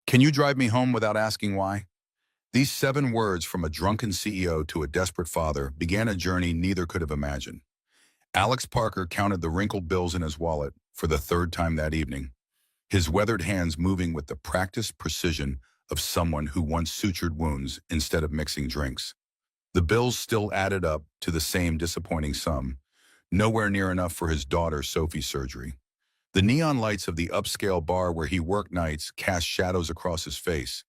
Can you drive me home without asking why? These 7 words from a drunken CEO to a desperate father began a journey neither could have imagined. Alex Parker counted the wrinkled bills in his wallet for the third time that evening, his weathered hands moving with the practiced precision of someone who once sutured wounds instead of mixing drinks. The bills still added up to the same disappointing sum, nowhere near enough for his daughter Sophie's surgery. The neon lights of the upscale bar where he worked nights cast shadows across his face,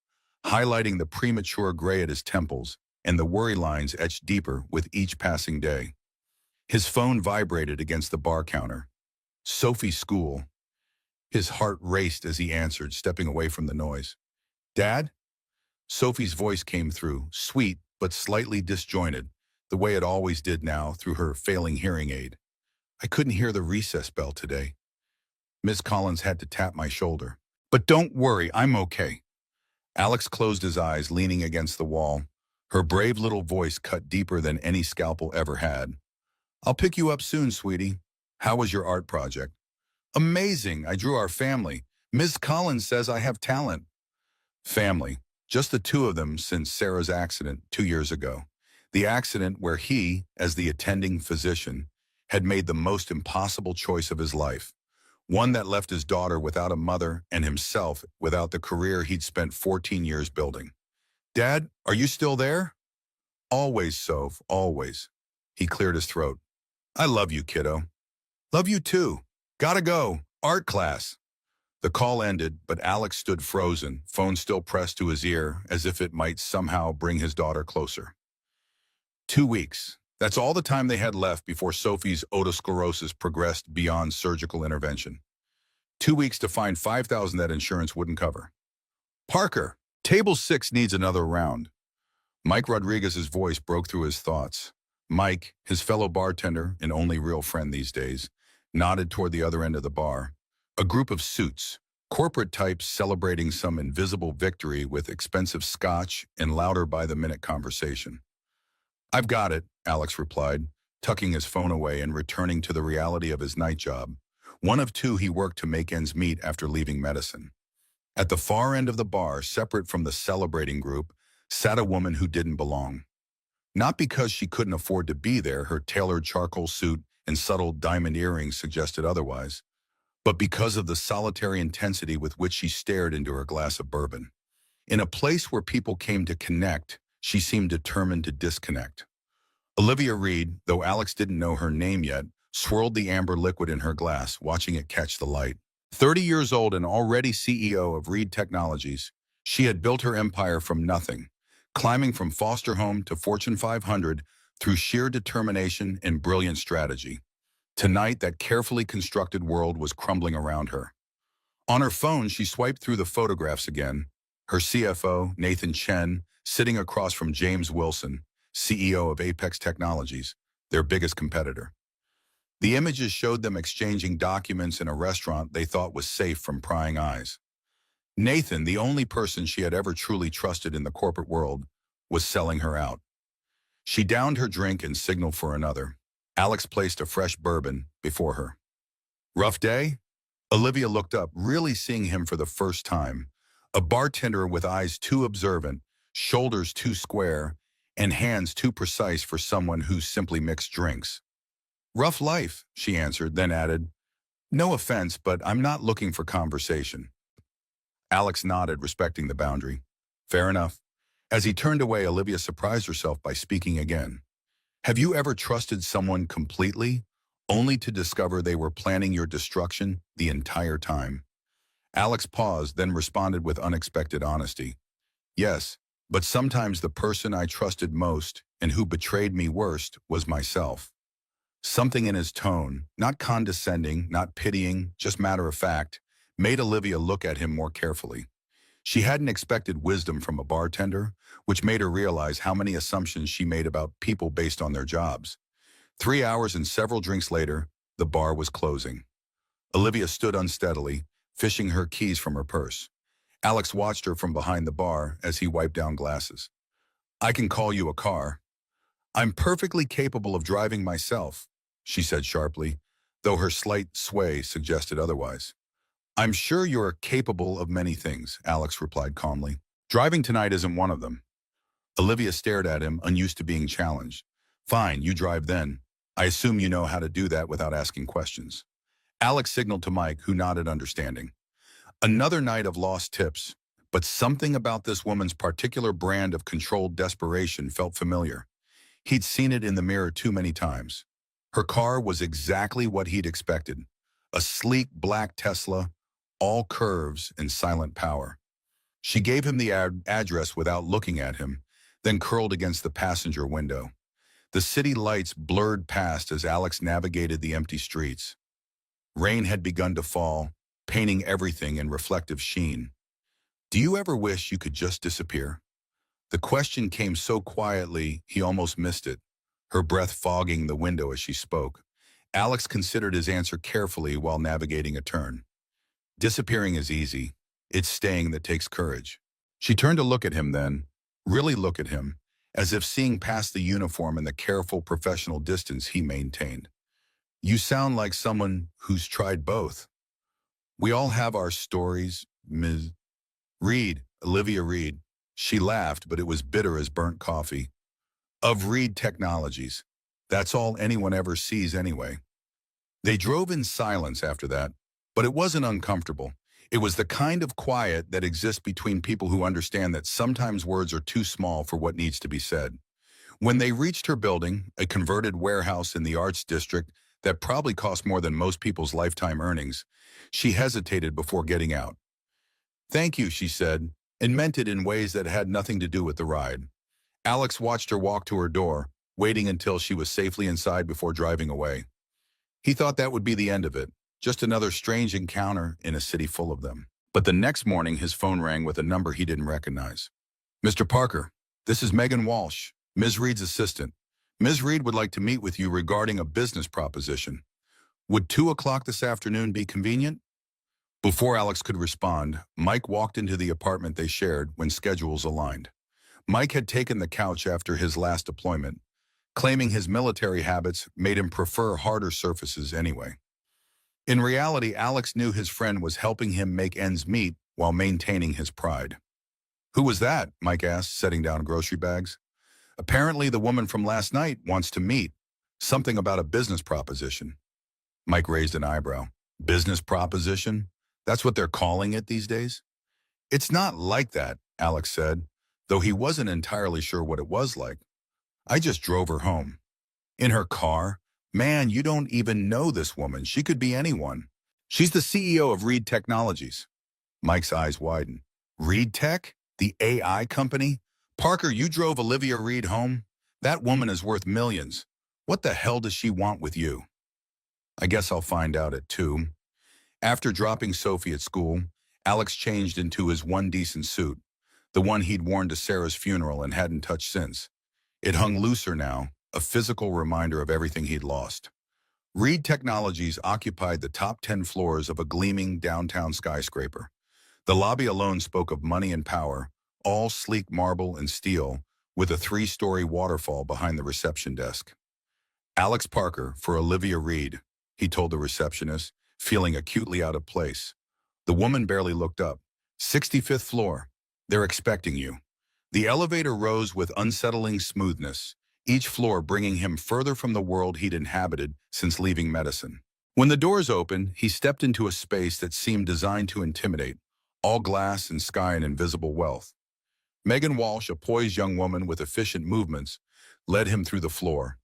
highlighting the premature gray at his temples and the worry lines etched deeper with each passing day. His phone vibrated against the bar counter. Sophie's school. His heart raced as he answered, stepping away from the noise. "Dad?" Sophie's voice came through, sweet but slightly disjointed, the way it always did now through her failing hearing aid. "I couldn't hear the recess bell today. Miss Collins had to tap my shoulder. But don't worry, I'm okay." Alex closed his eyes, leaning against the wall. Her brave little voice cut deeper than any scalpel ever had. "I'll pick you up soon, sweetie. How was your art project?" "Amazing. I drew our family. Miss Collins says I have talent." Family. Just the two of them since Sarah's accident 2 years ago. The accident where he, as the attending physician, had made the most impossible choice of his life. One that left his daughter without a mother and himself without the career he'd spent 14 years building. "Dad, are you still there?" "Always, Soph, always." He cleared his throat. "I love you, kiddo." "Love you too. Gotta go. Art class." The call ended, but Alex stood frozen, phone still pressed to his ear, as if it might somehow bring his daughter closer. 2 weeks. That's all the time they had left before Sophie's otosclerosis progressed beyond surgical intervention. 2 weeks to find $5,000 that insurance wouldn't cover. "Parker, table 6 needs another round." Mike Rodriguez's voice broke through his thoughts. Mike, his fellow bartender and only real friend these days, nodded toward the other end of the bar. A group of suits, corporate types celebrating some invisible victory with expensive scotch and louder-by-the-minute conversation. "I've got it," Alex replied, tucking his phone away and returning to the reality of his night job. One of two he worked to make ends meet after leaving medicine. At the far end of the bar, separate from the celebrating group, sat a woman who didn't belong. Not because she couldn't afford to be there, her tailored charcoal suit and subtle diamond earrings suggested otherwise, but because of the solitary intensity with which she stared into her glass of bourbon. In a place where people came to connect, she seemed determined to disconnect. Olivia Reed, though Alex didn't know her name yet, swirled the amber liquid in her glass, watching it catch the light. 30 years old and already CEO of Reed Technologies, she had built her empire from nothing, climbing from foster home to Fortune 500 through sheer determination and brilliant strategy. Tonight, that carefully constructed world was crumbling around her. On her phone, she swiped through the photographs again, her CFO, Nathan Chen, sitting across from James Wilson, CEO of Apex Technologies, their biggest competitor. The images showed them exchanging documents in a restaurant they thought was safe from prying eyes. Nathan, the only person she had ever truly trusted in the corporate world, was selling her out. She downed her drink and signaled for another. Alex placed a fresh bourbon before her. "Rough day?" Olivia looked up, really seeing him for the first time. A bartender with eyes too observant, shoulders too square, and hands too precise for someone who simply mixed drinks. "Rough life," she answered, then added, "No offense, but I'm not looking for conversation." Alex nodded, respecting the boundary. "Fair enough." As he turned away, Olivia surprised herself by speaking again. "Have you ever trusted someone completely, only to discover they were planning your destruction the entire time?" Alex paused, then responded with unexpected honesty. "Yes, but sometimes the person I trusted most and who betrayed me worst was myself." Something in his tone, not condescending, not pitying, just matter of fact, made Olivia look at him more carefully. She hadn't expected wisdom from a bartender, which made her realize how many assumptions she made about people based on their jobs. 3 hours and several drinks later, the bar was closing. Olivia stood unsteadily, fishing her keys from her purse. Alex watched her from behind the bar as he wiped down glasses. "I can call you a car." "I'm perfectly capable of driving myself," she said sharply, though her slight sway suggested otherwise. I'm sure you're capable of many things, Alex replied calmly. Driving tonight isn't one of them. Olivia stared at him, unused to being challenged. Fine, you drive then. I assume you know how to do that without asking questions. Alex signaled to Mike, who nodded understanding. Another night of lost tips, but something about this woman's particular brand of controlled desperation felt familiar. He'd seen it in the mirror too many times. Her car was exactly what he'd expected. A sleek black Tesla, all curves and silent power. She gave him the address without looking at him, then curled against the passenger window. The city lights blurred past as Alex navigated the empty streets. Rain had begun to fall, painting everything in reflective sheen. Do you ever wish you could just disappear? The question came so quietly, he almost missed it, her breath fogging the window as she spoke. Alex considered his answer carefully while navigating a turn. Disappearing is easy. It's staying that takes courage. She turned to look at him then, really look at him, as if seeing past the uniform and the careful professional distance he maintained. You sound like someone who's tried both. We all have our stories, Ms. Reed, Olivia Reed. She laughed, but it was bitter as burnt coffee. Of Reed Technologies. That's all anyone ever sees anyway. They drove in silence after that, but it wasn't uncomfortable. It was the kind of quiet that exists between people who understand that sometimes words are too small for what needs to be said. When they reached her building, a converted warehouse in the Arts District that probably cost more than most people's lifetime earnings, she hesitated before getting out. Thank you, she said, and meant it in ways that had nothing to do with the ride. Alex watched her walk to her door, waiting until she was safely inside before driving away. He thought that would be the end of it, just another strange encounter in a city full of them. But the next morning, his phone rang with a number he didn't recognize. Mr. Parker, this is Megan Walsh, Ms. Reed's assistant. Ms. Reed would like to meet with you regarding a business proposition. Would 2 o'clock this afternoon be convenient? Before Alex could respond, Mike walked into the apartment they shared when schedules aligned. Mike had taken the couch after his last deployment, claiming his military habits made him prefer harder surfaces anyway. In reality, Alex knew his friend was helping him make ends meet while maintaining his pride. Who was that? Mike asked, setting down grocery bags. Apparently, the woman from last night wants to meet. Something about a business proposition. Mike raised an eyebrow. Business proposition? That's what they're calling it these days? It's not like that, Alex said, though he wasn't entirely sure what it was like. I just drove her home. In her car? Man, you don't even know this woman. She could be anyone. She's the CEO of Reed Technologies. Mike's eyes widened. Reed Tech? The AI company? Parker, you drove Olivia Reed home? That woman is worth millions. What the hell does she want with you? I guess I'll find out at 2. After dropping Sophie at school, Alex changed into his one decent suit, the one he'd worn to Sarah's funeral and hadn't touched since. It hung looser now, a physical reminder of everything he'd lost. Reed Technologies occupied the top 10 floors of a gleaming downtown skyscraper. The lobby alone spoke of money and power, all sleek marble and steel, with a 3-story waterfall behind the reception desk. Alex Parker for Olivia Reed, he told the receptionist, feeling acutely out of place. The woman barely looked up. 65th floor. They're expecting you. The elevator rose with unsettling smoothness, each floor bringing him further from the world he'd inhabited since leaving medicine. When the doors opened, he stepped into a space that seemed designed to intimidate, all glass and sky and invisible wealth. Megan Walsh, a poised young woman with efficient movements, led him through the floor.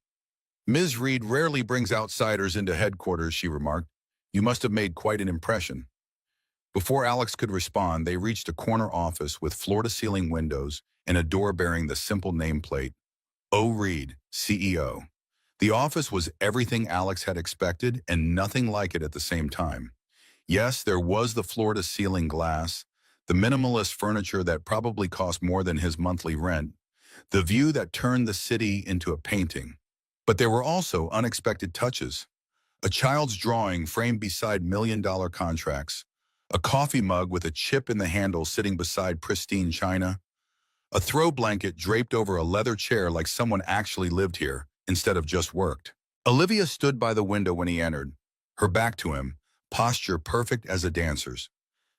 Ms. Reed rarely brings outsiders into headquarters, she remarked. You must have made quite an impression. Before Alex could respond, they reached a corner office with floor-to-ceiling windows and a door bearing the simple nameplate, O. Reed, CEO. The office was everything Alex had expected and nothing like it at the same time. Yes, there was the floor-to-ceiling glass, the minimalist furniture that probably cost more than his monthly rent, the view that turned the city into a painting. But there were also unexpected touches. A child's drawing framed beside million-dollar contracts, a coffee mug with a chip in the handle sitting beside pristine china, a throw blanket draped over a leather chair like someone actually lived here instead of just worked. Olivia stood by the window when he entered, her back to him, posture perfect as a dancer's.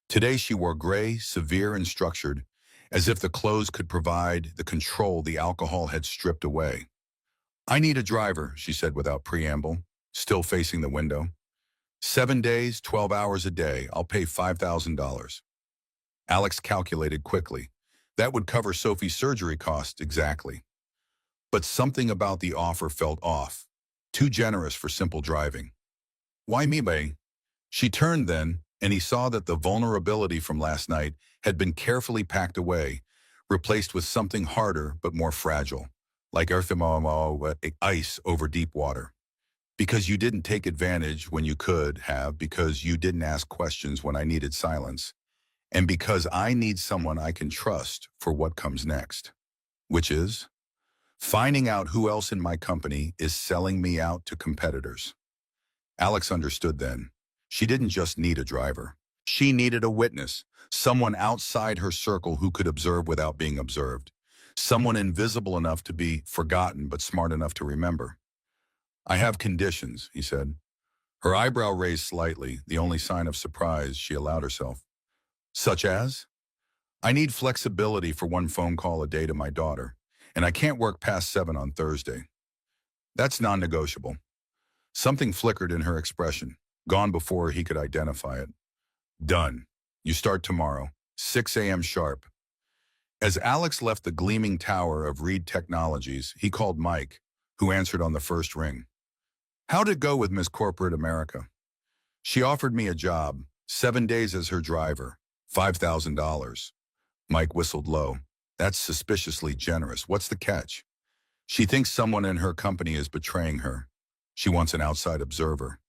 Today she wore gray, severe and structured, as if the clothes could provide the control the alcohol had stripped away. "I need a driver," she said without preamble, still facing the window. 7 days, 12 hours a day. I'll pay $5,000. Alex calculated quickly. That would cover Sophie's surgery costs exactly. But something about the offer felt off. Too generous for simple driving. "Why me, May?" She turned then, and he saw that the vulnerability from last night had been carefully packed away, replaced with something harder but more fragile, like ice over deep water. "Because you didn't take advantage when you could have, because you didn't ask questions when I needed silence, and because I need someone I can trust for what comes next." Which is? Finding out who else in my company is selling me out to competitors. Alex understood then. She didn't just need a driver. She needed a witness, someone outside her circle who could observe without being observed, someone invisible enough to be forgotten but smart enough to remember. "I have conditions," he said. Her eyebrow raised slightly, the only sign of surprise she allowed herself. "Such as?" "I need flexibility for one phone call a day to my daughter, and I can't work past 7 on Thursday." "That's non-negotiable." Something flickered in her expression, gone before he could identify it. "Done. You start tomorrow, 6 a.m. sharp." As Alex left the gleaming tower of Reed Technologies, he called Mike, who answered on the first ring. "How'd it go with Miss Corporate America?" "She offered me a job, 7 days as her driver, $5,000. Mike whistled low. "That's suspiciously generous. What's the catch?" "She thinks someone in her company is betraying her. She wants an outside observer."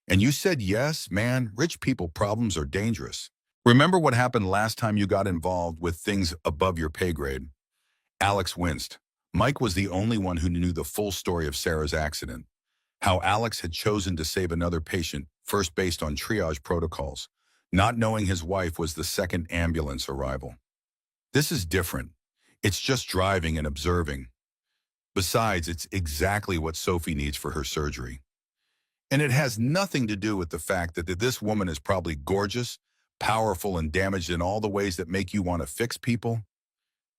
"And you said yes? Man, rich people problems are dangerous. Remember what happened last time you got involved with things above your pay grade?" Alex winced. Mike was the only one who knew the full story of Sarah's accident. How Alex had chosen to save another patient, first based on triage protocols, not knowing his wife was the second ambulance arrival. "This is different. It's just driving and observing. Besides, it's exactly what Sophie needs for her surgery. And it has nothing to do with the fact that this woman is probably gorgeous, powerful, and damaged in all the ways that make you want to fix people.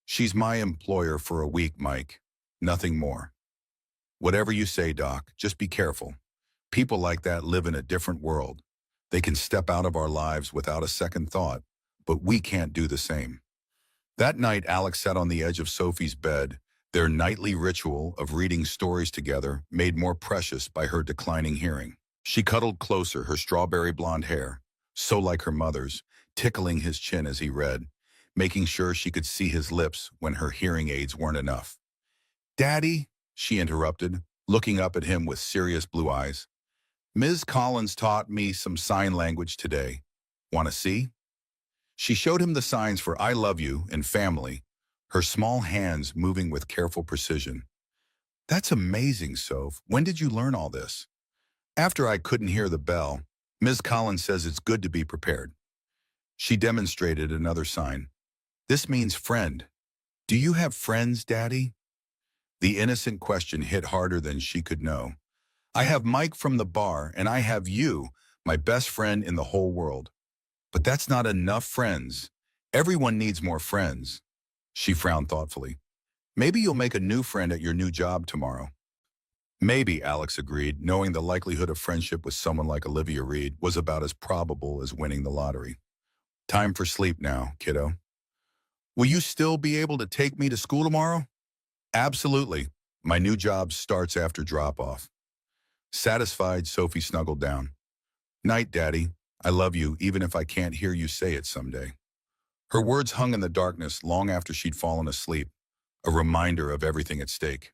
She's my employer for a week, Mike. Nothing more." "Whatever you say, Doc, just be careful. People like that live in a different world. They can step out of our lives without a second thought, but we can't do the same." That night, Alex sat on the edge of Sophie's bed, their nightly ritual of reading stories together made more precious by her declining hearing. She cuddled closer, her strawberry blonde hair, so like her mother's, tickling his chin as he read, making sure she could see his lips when her hearing aids weren't enough. "Daddy," she interrupted, looking up at him with serious blue eyes. "Ms. Collins taught me some sign language today. Want to see?" She showed him the signs for "I love you" and "family," her small hands moving with careful precision. "That's amazing, Soph. When did you learn all this?" "After I couldn't hear the bell. Ms. Collins says it's good to be prepared." She demonstrated another sign. "This means friend. Do you have friends, Daddy?" The innocent question hit harder than she could know. "I have Mike from the bar, and I have you, my best friend in the whole world." "But that's not enough friends. Everyone needs more friends." She frowned thoughtfully. "Maybe you'll make a new friend at your new job tomorrow." "Maybe," Alex agreed, knowing the likelihood of friendship with someone like Olivia Reed was about as probable as winning the lottery. "Time for sleep now, kiddo." "Will you still be able to take me to school tomorrow?" "Absolutely. My new job starts after drop-off." Satisfied, Sophie snuggled down. "Night, Daddy. I love you even if I can't hear you say it someday." Her words hung in the darkness long after she'd fallen asleep, a reminder of everything at stake.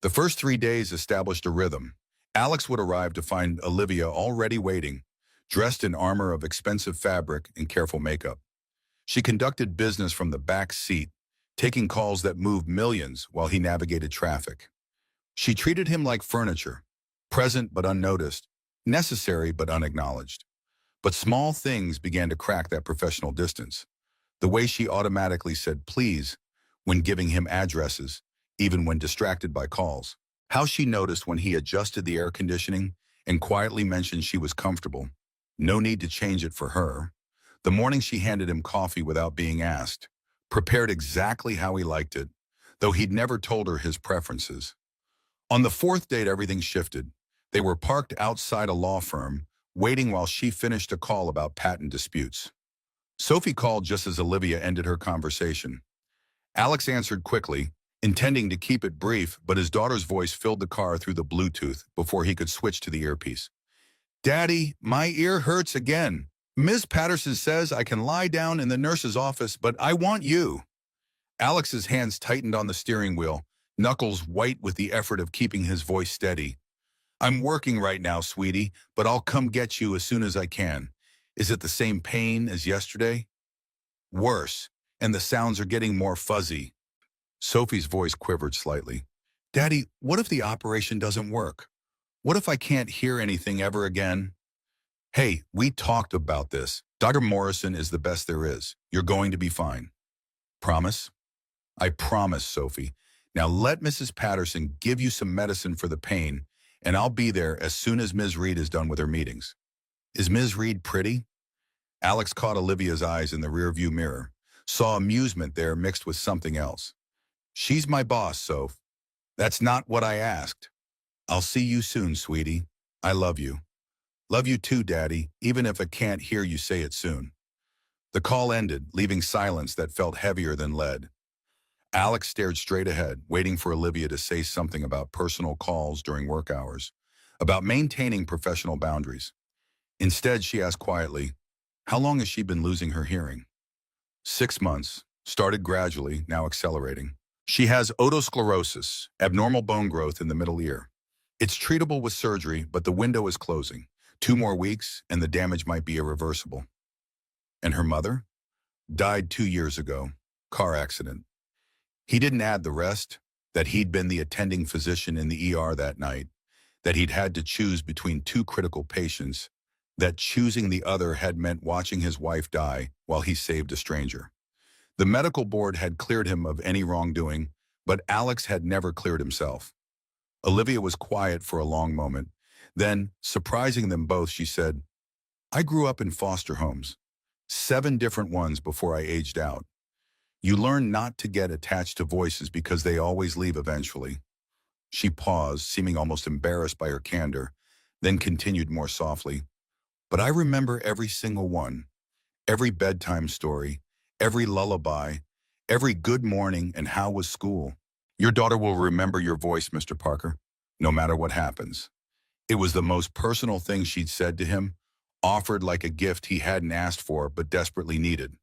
The first 3 days established a rhythm. Alex would arrive to find Olivia already waiting, dressed in armor of expensive fabric and careful makeup. She conducted business from the back seat, taking calls that moved millions while he navigated traffic. She treated him like furniture, present but unnoticed, necessary but unacknowledged. But small things began to crack that professional distance. The way she automatically said please when giving him addresses, even when distracted by calls. How she noticed when he adjusted the air conditioning and quietly mentioned she was comfortable. No need to change it for her. The morning she handed him coffee without being asked, prepared exactly how he liked it, though he'd never told her his preferences. On the fourth date, everything shifted. They were parked outside a law firm, waiting while she finished a call about patent disputes. Sophie called just as Olivia ended her conversation. Alex answered quickly, intending to keep it brief, but his daughter's voice filled the car through the Bluetooth before he could switch to the earpiece. Daddy, my ear hurts again. Ms. Patterson says I can lie down in the nurse's office, but I want you. Alex's hands tightened on the steering wheel, knuckles white with the effort of keeping his voice steady. I'm working right now, sweetie, but I'll come get you as soon as I can. Is it the same pain as yesterday? Worse, and the sounds are getting more fuzzy. Sophie's voice quivered slightly. Daddy, what if the operation doesn't work? What if I can't hear anything ever again? Hey, we talked about this. Dr. Morrison is the best there is. You're going to be fine. Promise? I promise, Sophie. Now let Mrs. Patterson give you some medicine for the pain, and I'll be there as soon as Ms. Reed is done with her meetings. Is Ms. Reed pretty? Alex caught Olivia's eyes in the rearview mirror, saw amusement there mixed with something else. She's my boss, Soph. That's not what I asked. I'll see you soon, sweetie. I love you. Love you too, Daddy, even if I can't hear you say it soon. The call ended, leaving silence that felt heavier than lead. Alex stared straight ahead, waiting for Olivia to say something about personal calls during work hours, about maintaining professional boundaries. Instead, she asked quietly, how long has she been losing her hearing? 6 months, started gradually, now accelerating. She has otosclerosis, abnormal bone growth in the middle ear. It's treatable with surgery, but the window is closing. 2 more weeks, and the damage might be irreversible. And her mother? Died 2 years ago. Car accident. He didn't add the rest, that he'd been the attending physician in the ER that night, that he'd had to choose between 2 critical patients, that choosing the other had meant watching his wife die while he saved a stranger. The medical board had cleared him of any wrongdoing, but Alex had never cleared himself. Olivia was quiet for a long moment. Then, surprising them both, she said, I grew up in foster homes, 7 different ones before I aged out. You learn not to get attached to voices because they always leave eventually. She paused, seeming almost embarrassed by her candor, then continued more softly. But I remember every single one, every bedtime story, every lullaby, every good morning, and how was school. Your daughter will remember your voice, Mr. Parker, no matter what happens. It was the most personal thing she'd said to him, offered like a gift he hadn't asked for but desperately needed.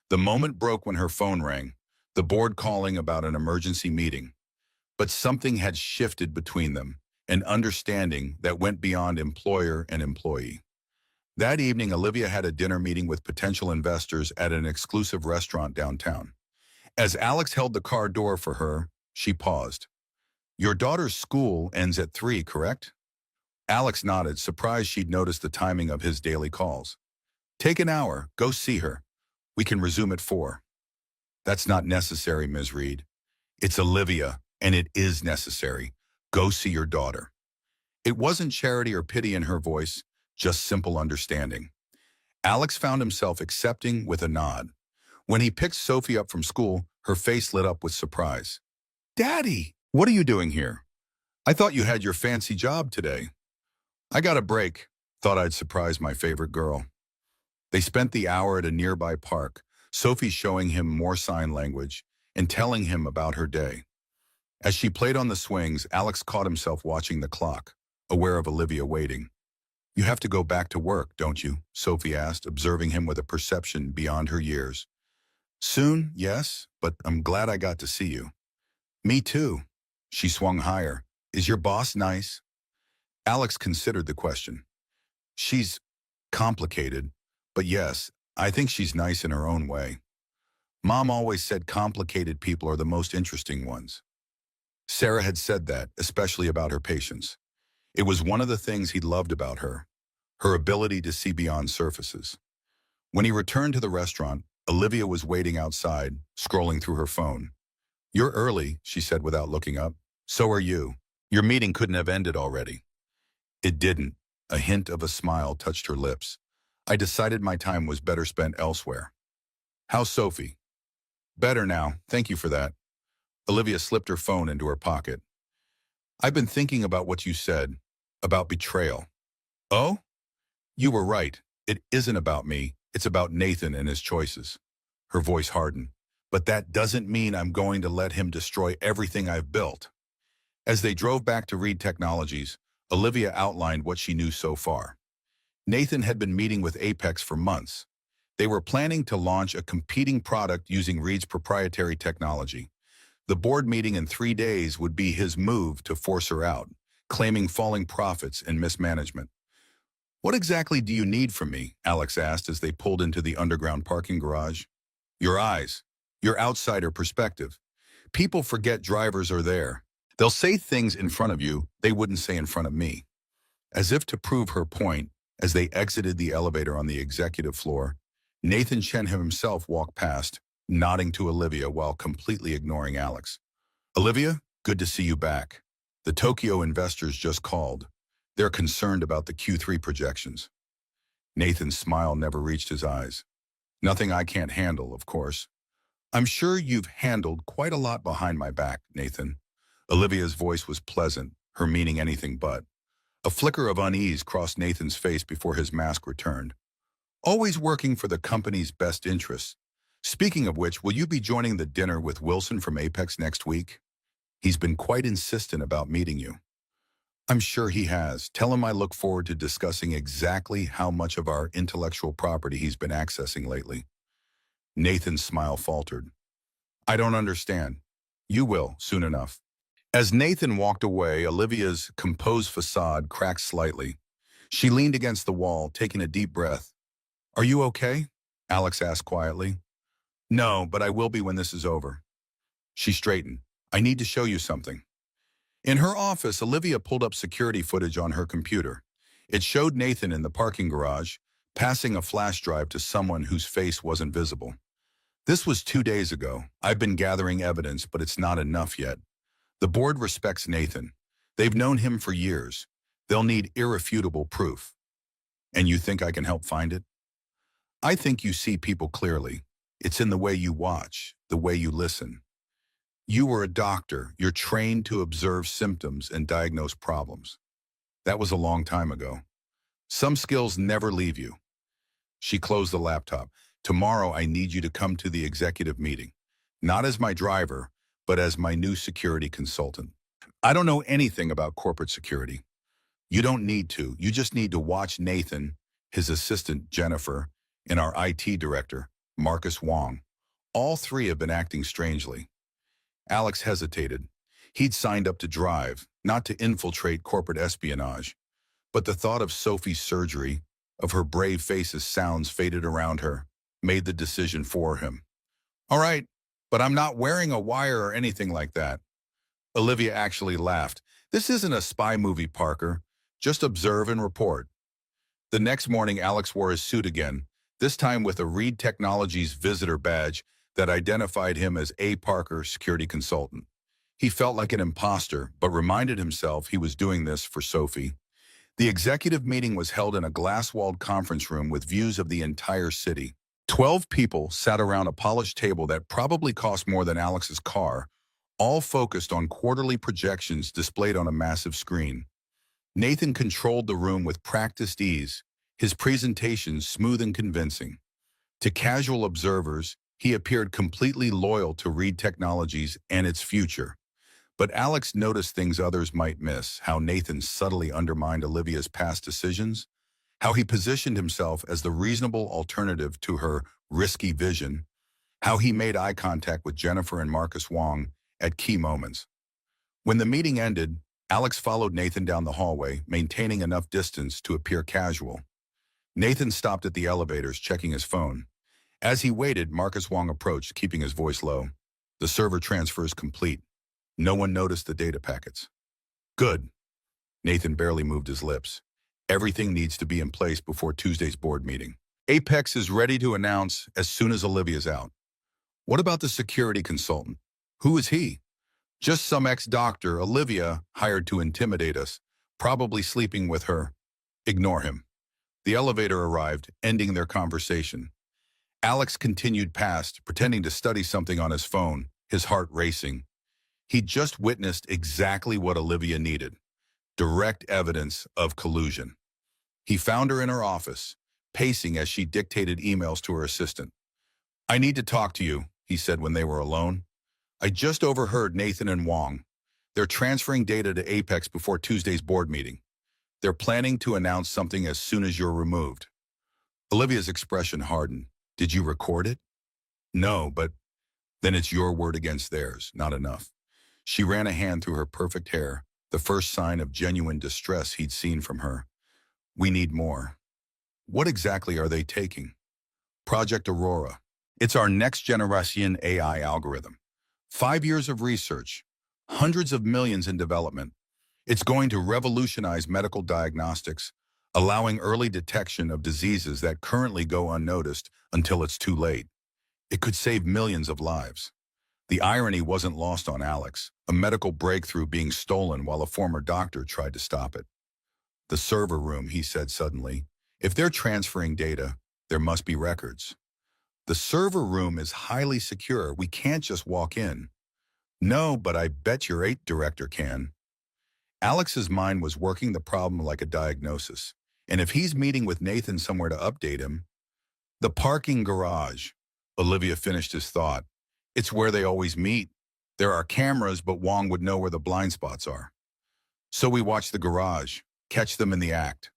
The moment broke when her phone rang, the board calling about an emergency meeting. But something had shifted between them, an understanding that went beyond employer and employee. That evening, Olivia had a dinner meeting with potential investors at an exclusive restaurant downtown. As Alex held the car door for her, she paused. Your daughter's school ends at 3, correct? Alex nodded, surprised she'd noticed the timing of his daily calls. Take an hour, go see her. We can resume at 4. That's not necessary, Ms. Reed. It's Olivia, and it is necessary. Go see your daughter. It wasn't charity or pity in her voice, just simple understanding. Alex found himself accepting with a nod. When he picked Sophie up from school, her face lit up with surprise. Daddy, what are you doing here? I thought you had your fancy job today. I got a break. Thought I'd surprise my favorite girl. They spent the hour at a nearby park, Sophie showing him more sign language and telling him about her day. As she played on the swings, Alex caught himself watching the clock, aware of Olivia waiting. You have to go back to work, don't you? Sophie asked, observing him with a perception beyond her years. Soon, yes, but I'm glad I got to see you. Me too. She swung higher. Is your boss nice? Alex considered the question. She's complicated, but yes, I think she's nice in her own way. Mom always said complicated people are the most interesting ones. Sarah had said that, especially about her patients. It was one of the things he loved about her ability to see beyond surfaces. When he returned to the restaurant, Olivia was waiting outside, scrolling through her phone. You're early, she said without looking up. So are you. Your meeting couldn't have ended already. It didn't. A hint of a smile touched her lips. I decided my time was better spent elsewhere. How's Sophie? Better now, thank you for that. Olivia slipped her phone into her pocket. I've been thinking about what you said, about betrayal. Oh? You were right. It isn't about me. It's about Nathan and his choices. Her voice hardened. But that doesn't mean I'm going to let him destroy everything I've built. As they drove back to Reed Technologies, Olivia outlined what she knew so far. Nathan had been meeting with Apex for months. They were planning to launch a competing product using Reed's proprietary technology. The board meeting in 3 days would be his move to force her out, claiming falling profits and mismanagement. What exactly do you need from me? Alex asked as they pulled into the underground parking garage. Your eyes, your outsider perspective. People forget drivers are there. They'll say things in front of you they wouldn't say in front of me. As if to prove her point, as they exited the elevator on the executive floor, Nathan Chen himself walked past, nodding to Olivia while completely ignoring Alex. Olivia, good to see you back. The Tokyo investors just called. They're concerned about the Q3 projections. Nathan's smile never reached his eyes. Nothing I can't handle, of course. I'm sure you've handled quite a lot behind my back, Nathan. Olivia's voice was pleasant, her meaning anything but. A flicker of unease crossed Nathan's face before his mask returned. Always working for the company's best interests. Speaking of which, will you be joining the dinner with Wilson from Apex next week? He's been quite insistent about meeting you. I'm sure he has. Tell him I look forward to discussing exactly how much of our intellectual property he's been accessing lately. Nathan's smile faltered. I don't understand. You will, soon enough. As Nathan walked away, Olivia's composed facade cracked slightly. She leaned against the wall, taking a deep breath. Are you okay? Alex asked quietly. No, but I will be when this is over. She straightened. I need to show you something. In her office, Olivia pulled up security footage on her computer. It showed Nathan in the parking garage, passing a flash drive to someone whose face wasn't visible. This was 2 days ago. I've been gathering evidence, but it's not enough yet. The board respects Nathan. They've known him for years. They'll need irrefutable proof. And you think I can help find it? I think you see people clearly. It's in the way you watch, the way you listen. You were a doctor. You're trained to observe symptoms and diagnose problems. That was a long time ago. Some skills never leave you. She closed the laptop. Tomorrow I need you to come to the executive meeting. Not as my driver, but as my new security consultant. I don't know anything about corporate security. You don't need to. You just need to watch Nathan, his assistant, Jennifer, and our IT director, Marcus Wong. All 3 have been acting strangely. Alex hesitated. He'd signed up to drive, not to infiltrate corporate espionage. But the thought of Sophie's surgery, of her brave face's sounds faded around her, made the decision for him. All right, but I'm not wearing a wire or anything like that. Olivia actually laughed. This isn't a spy movie, Parker. Just observe and report. The next morning, Alex wore his suit again, this time with a Reed Technologies visitor badge that identified him as A. Parker, security consultant. He felt like an imposter, but reminded himself he was doing this for Sophie. The executive meeting was held in a glass-walled conference room with views of the entire city. 12 people sat around a polished table that probably cost more than Alex's car, all focused on quarterly projections displayed on a massive screen. Nathan controlled the room with practiced ease, his presentations smooth and convincing. To casual observers, he appeared completely loyal to Reed Technologies and its future. But Alex noticed things others might miss, how Nathan subtly undermined Olivia's past decisions, how he positioned himself as the reasonable alternative to her risky vision, how he made eye contact with Jennifer and Marcus Wong at key moments. When the meeting ended, Alex followed Nathan down the hallway, maintaining enough distance to appear casual. Nathan stopped at the elevators, checking his phone. As he waited, Marcus Wong approached, keeping his voice low. The server transfer is complete. No one noticed the data packets. Good. Nathan barely moved his lips. Everything needs to be in place before Tuesday's board meeting. Apex is ready to announce as soon as Olivia's out. What about the security consultant? Who is he? Just some ex-doctor Olivia hired to intimidate us, probably sleeping with her. Ignore him. The elevator arrived, ending their conversation. Alex continued past, pretending to study something on his phone, his heart racing. He'd just witnessed exactly what Olivia needed: direct evidence of collusion. He found her in her office, pacing as she dictated emails to her assistant. "I need to talk to you," he said when they were alone. "I just overheard Nathan and Wong. They're transferring data to Apex before Tuesday's board meeting. They're planning to announce something as soon as you're removed." Olivia's expression hardened. "Did you record it?" "No, but then it's your word against theirs, not enough." She ran a hand through her perfect hair, the first sign of genuine distress he'd seen from her. "We need more." "What exactly are they taking?" "Project Aurora. It's our next generation AI algorithm. 5 years of research, hundreds of millions in development. It's going to revolutionize medical diagnostics, allowing early detection of diseases that currently go unnoticed until it's too late. It could save millions of lives." The irony wasn't lost on Alex, a medical breakthrough being stolen while a former doctor tried to stop it. "The server room," he said suddenly. "If they're transferring data, there must be records." "The server room is highly secure. We can't just walk in." "No, but I bet your 8 director can." Alex's mind was working the problem like a diagnosis. And if he's meeting with Nathan somewhere to update him— "The parking garage," Olivia finished his thought. "It's where they always meet. There are cameras, but Wong would know where the blind spots are." "So we watch the garage, catch them in the act."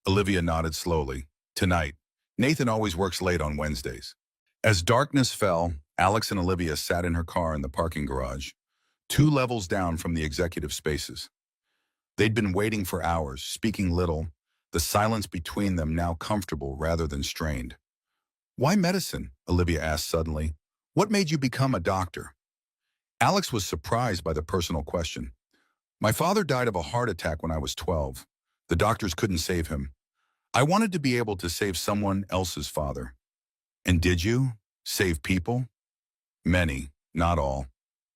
Olivia nodded slowly. "Tonight. Nathan always works late on Wednesdays." As darkness fell, Alex and Olivia sat in her car in the parking garage, 2 levels down from the executive spaces. They'd been waiting for hours, speaking little, the silence between them now comfortable rather than strained. "Why medicine?" Olivia asked suddenly. "What made you become a doctor?" Alex was surprised by the personal question. "My father died of a heart attack when I was 12. The doctors couldn't save him. I wanted to be able to save someone else's father." "And did you? Save people?" "Many, not all."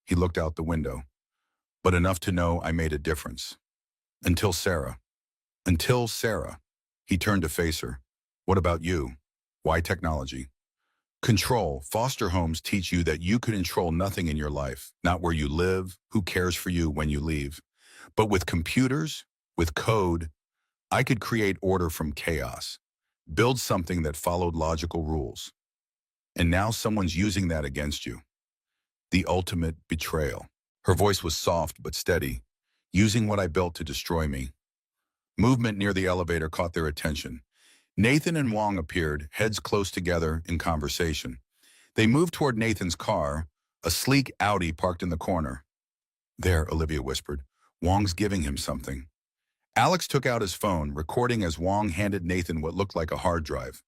He looked out the window. "But enough to know I made a difference. Until Sarah." "Until Sarah." He turned to face her. "What about you? Why technology?" "Control. Foster homes teach you that you can control nothing in your life, not where you live, who cares for you when you leave. But with computers, with code, I could create order from chaos, build something that followed logical rules. And now someone's using that against you. The ultimate betrayal." Her voice was soft but steady. "Using what I built to destroy me." Movement near the elevator caught their attention. Nathan and Wong appeared, heads close together in conversation. They moved toward Nathan's car, a sleek Audi parked in the corner. "There," Olivia whispered. "Wong's giving him something." Alex took out his phone, recording as Wong handed Nathan what looked like a hard drive.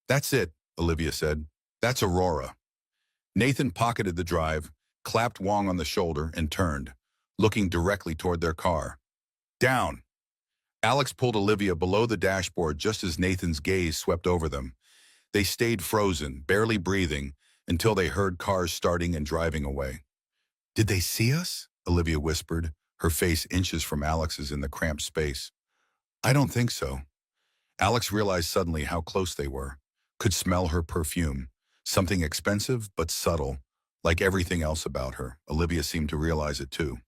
"That's it," Olivia said. "That's Aurora." Nathan pocketed the drive, clapped Wong on the shoulder, and turned, looking directly toward their car. "Down." Alex pulled Olivia below the dashboard just as Nathan's gaze swept over them. They stayed frozen, barely breathing, until they heard cars starting and driving away. "Did they see us?" Olivia whispered, her face inches from Alex's in the cramped space. "I don't think so." Alex realized suddenly how close they were. Could smell her perfume. Something expensive but subtle, like everything else about her. Olivia seemed to realize it too.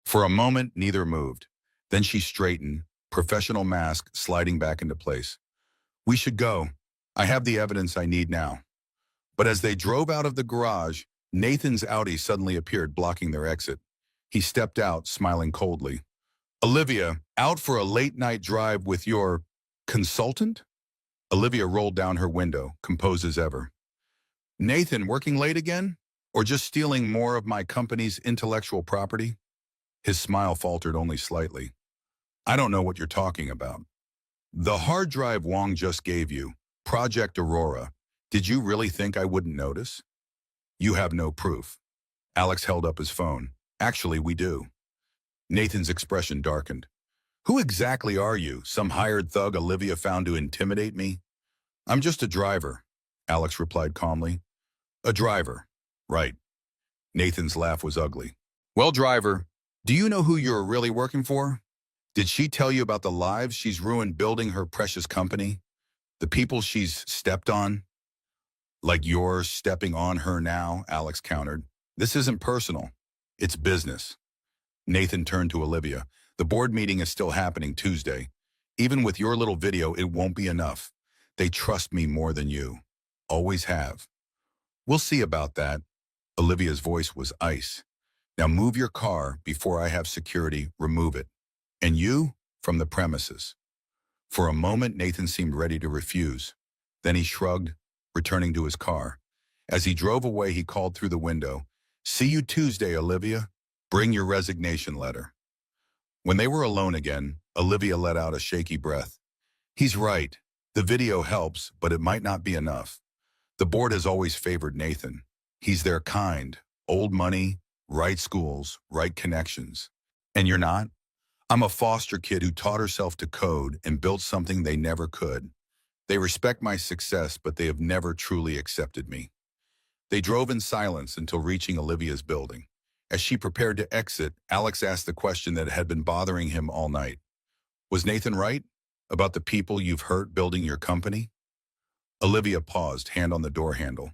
For a moment, neither moved. Then she straightened, professional mask sliding back into place. "We should go. I have the evidence I need now." But as they drove out of the garage, Nathan's Audi suddenly appeared, blocking their exit. He stepped out, smiling coldly. "Olivia, out for a late-night drive with your consultant?" Olivia rolled down her window, composed as ever. "Nathan, working late again? Or just stealing more of my company's intellectual property?" His smile faltered only slightly. "I don't know what you're talking about." "The hard drive Wong just gave you, Project Aurora. Did you really think I wouldn't notice?" "You have no proof." Alex held up his phone. "Actually, we do." Nathan's expression darkened. "Who exactly are you? Some hired thug Olivia found to intimidate me?" "I'm just a driver," Alex replied calmly. "A driver. Right." Nathan's laugh was ugly. "Well, driver, do you know who you're really working for? Did she tell you about the lives she's ruined building her precious company? The people she's stepped on? Like you're stepping on her now, Alex countered. This isn't personal. It's business. Nathan turned to Olivia. The board meeting is still happening Tuesday. Even with your little video, it won't be enough. They trust me more than you. Always have. We'll see about that. Olivia's voice was ice. Now move your car before I have security remove it. And you, from the premises. For a moment, Nathan seemed ready to refuse. Then he shrugged, returning to his car. As he drove away, he called through the window. See you Tuesday, Olivia. Bring your resignation letter. When they were alone again, Olivia let out a shaky breath. He's right. The video helps, but it might not be enough. The board has always favored Nathan. He's their kind. Old money, right schools, right connections. And you're not? I'm a foster kid who taught herself to code and built something they never could. They respect my success, but they have never truly accepted me. They drove in silence until reaching Olivia's building. As she prepared to exit, Alex asked the question that had been bothering him all night. Was Nathan right about the people you've hurt building your company? Olivia paused, hand on the door handle.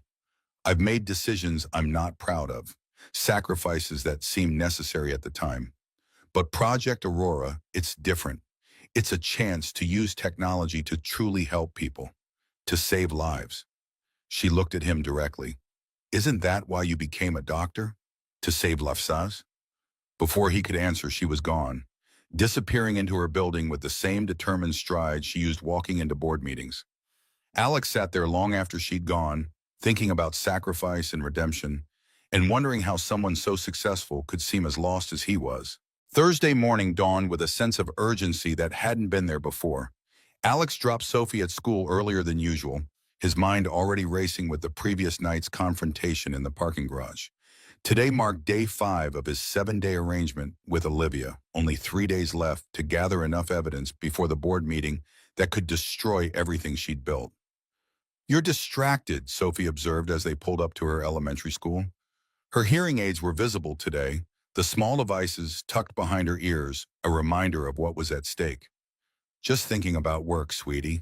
I've made decisions I'm not proud of, sacrifices that seemed necessary at the time. But Project Aurora, it's different. It's a chance to use technology to truly help people, to save lives. She looked at him directly. Isn't that why you became a doctor? To save lives? Before he could answer, she was gone, disappearing into her building with the same determined stride she used walking into board meetings. Alex sat there long after she'd gone, thinking about sacrifice and redemption, and wondering how someone so successful could seem as lost as he was. Thursday morning dawned with a sense of urgency that hadn't been there before. Alex dropped Sophie at school earlier than usual, his mind already racing with the previous night's confrontation in the parking garage. Today marked day 5 of his 7-day arrangement with Olivia, only 3 days left to gather enough evidence before the board meeting that could destroy everything she'd built. You're distracted, Sophie observed as they pulled up to her elementary school. Her hearing aids were visible today, the small devices tucked behind her ears, a reminder of what was at stake. Just thinking about work, sweetie.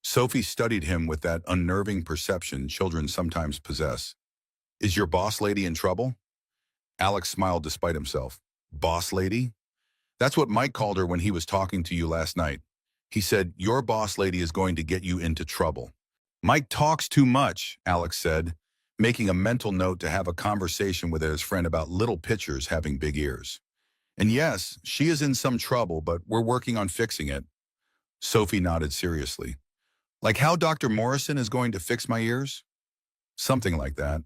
Sophie studied him with that unnerving perception children sometimes possess. Is your boss lady in trouble? Alex smiled despite himself. Boss lady? That's what Mike called her when he was talking to you last night. He said, your boss lady is going to get you into trouble. Mike talks too much, Alex said, making a mental note to have a conversation with his friend about little pitchers having big ears. And yes, she is in some trouble, but we're working on fixing it. Sophie nodded seriously. Like how Dr. Morrison is going to fix my ears? Something like that.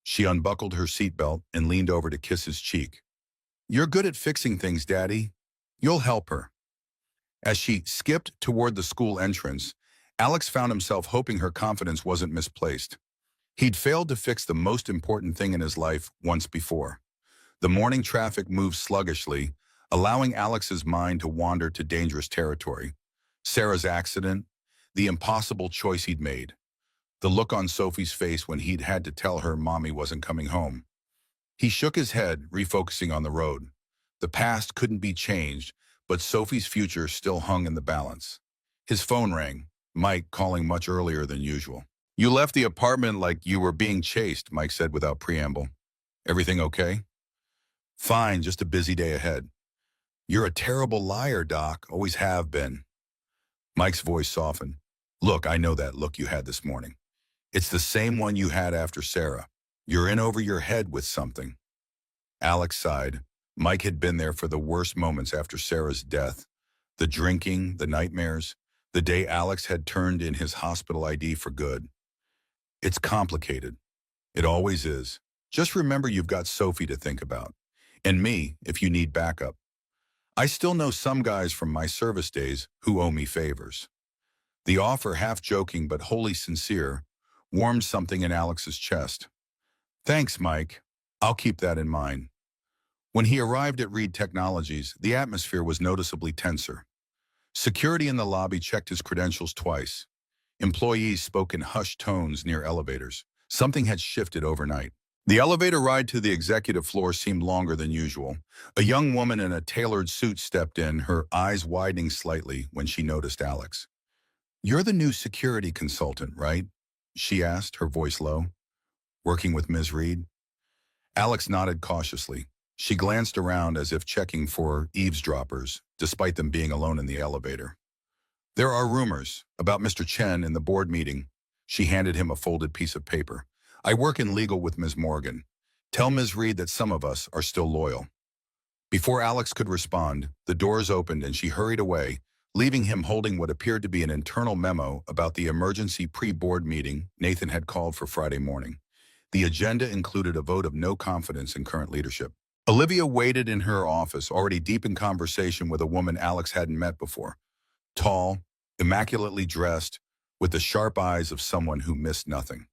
She unbuckled her seatbelt and leaned over to kiss his cheek. You're good at fixing things, Daddy. You'll help her. As she skipped toward the school entrance, Alex found himself hoping her confidence wasn't misplaced. He'd failed to fix the most important thing in his life once before. The morning traffic moved sluggishly, allowing Alex's mind to wander to dangerous territory. Sarah's accident, the impossible choice he'd made. The look on Sophie's face when he'd had to tell her Mommy wasn't coming home. He shook his head, refocusing on the road. The past couldn't be changed, but Sophie's future still hung in the balance. His phone rang, Mike calling much earlier than usual. You left the apartment like you were being chased, Mike said without preamble. Everything okay? Fine, just a busy day ahead. You're a terrible liar, Doc, always have been. Mike's voice softened. Look, I know that look you had this morning. It's the same one you had after Sarah. You're in over your head with something. Alex sighed. Mike had been there for the worst moments after Sarah's death. The drinking, the nightmares, the day Alex had turned in his hospital ID for good. It's complicated. It always is. Just remember you've got Sophie to think about. And me, if you need backup. I still know some guys from my service days who owe me favors. The offer, half joking but wholly sincere, warmed something in Alex's chest. Thanks, Mike. I'll keep that in mind. When he arrived at Reed Technologies, the atmosphere was noticeably tenser. Security in the lobby checked his credentials twice. Employees spoke in hushed tones near elevators. Something had shifted overnight. The elevator ride to the executive floor seemed longer than usual. A young woman in a tailored suit stepped in, her eyes widening slightly when she noticed Alex. "You're the new security consultant, right?" she asked, her voice low. "Working with Ms. Reed?" Alex nodded cautiously. She glanced around as if checking for eavesdroppers, despite them being alone in the elevator. "There are rumors about Mr. Chen in the board meeting." She handed him a folded piece of paper. "I work in legal with Ms. Morgan. Tell Ms. Reed that some of us are still loyal." Before Alex could respond, the doors opened and she hurried away, leaving him holding what appeared to be an internal memo about the emergency pre-board meeting Nathan had called for Friday morning. The agenda included a vote of no confidence in current leadership. Olivia waited in her office, already deep in conversation with a woman Alex hadn't met before. Tall, immaculately dressed, with the sharp eyes of someone who missed nothing.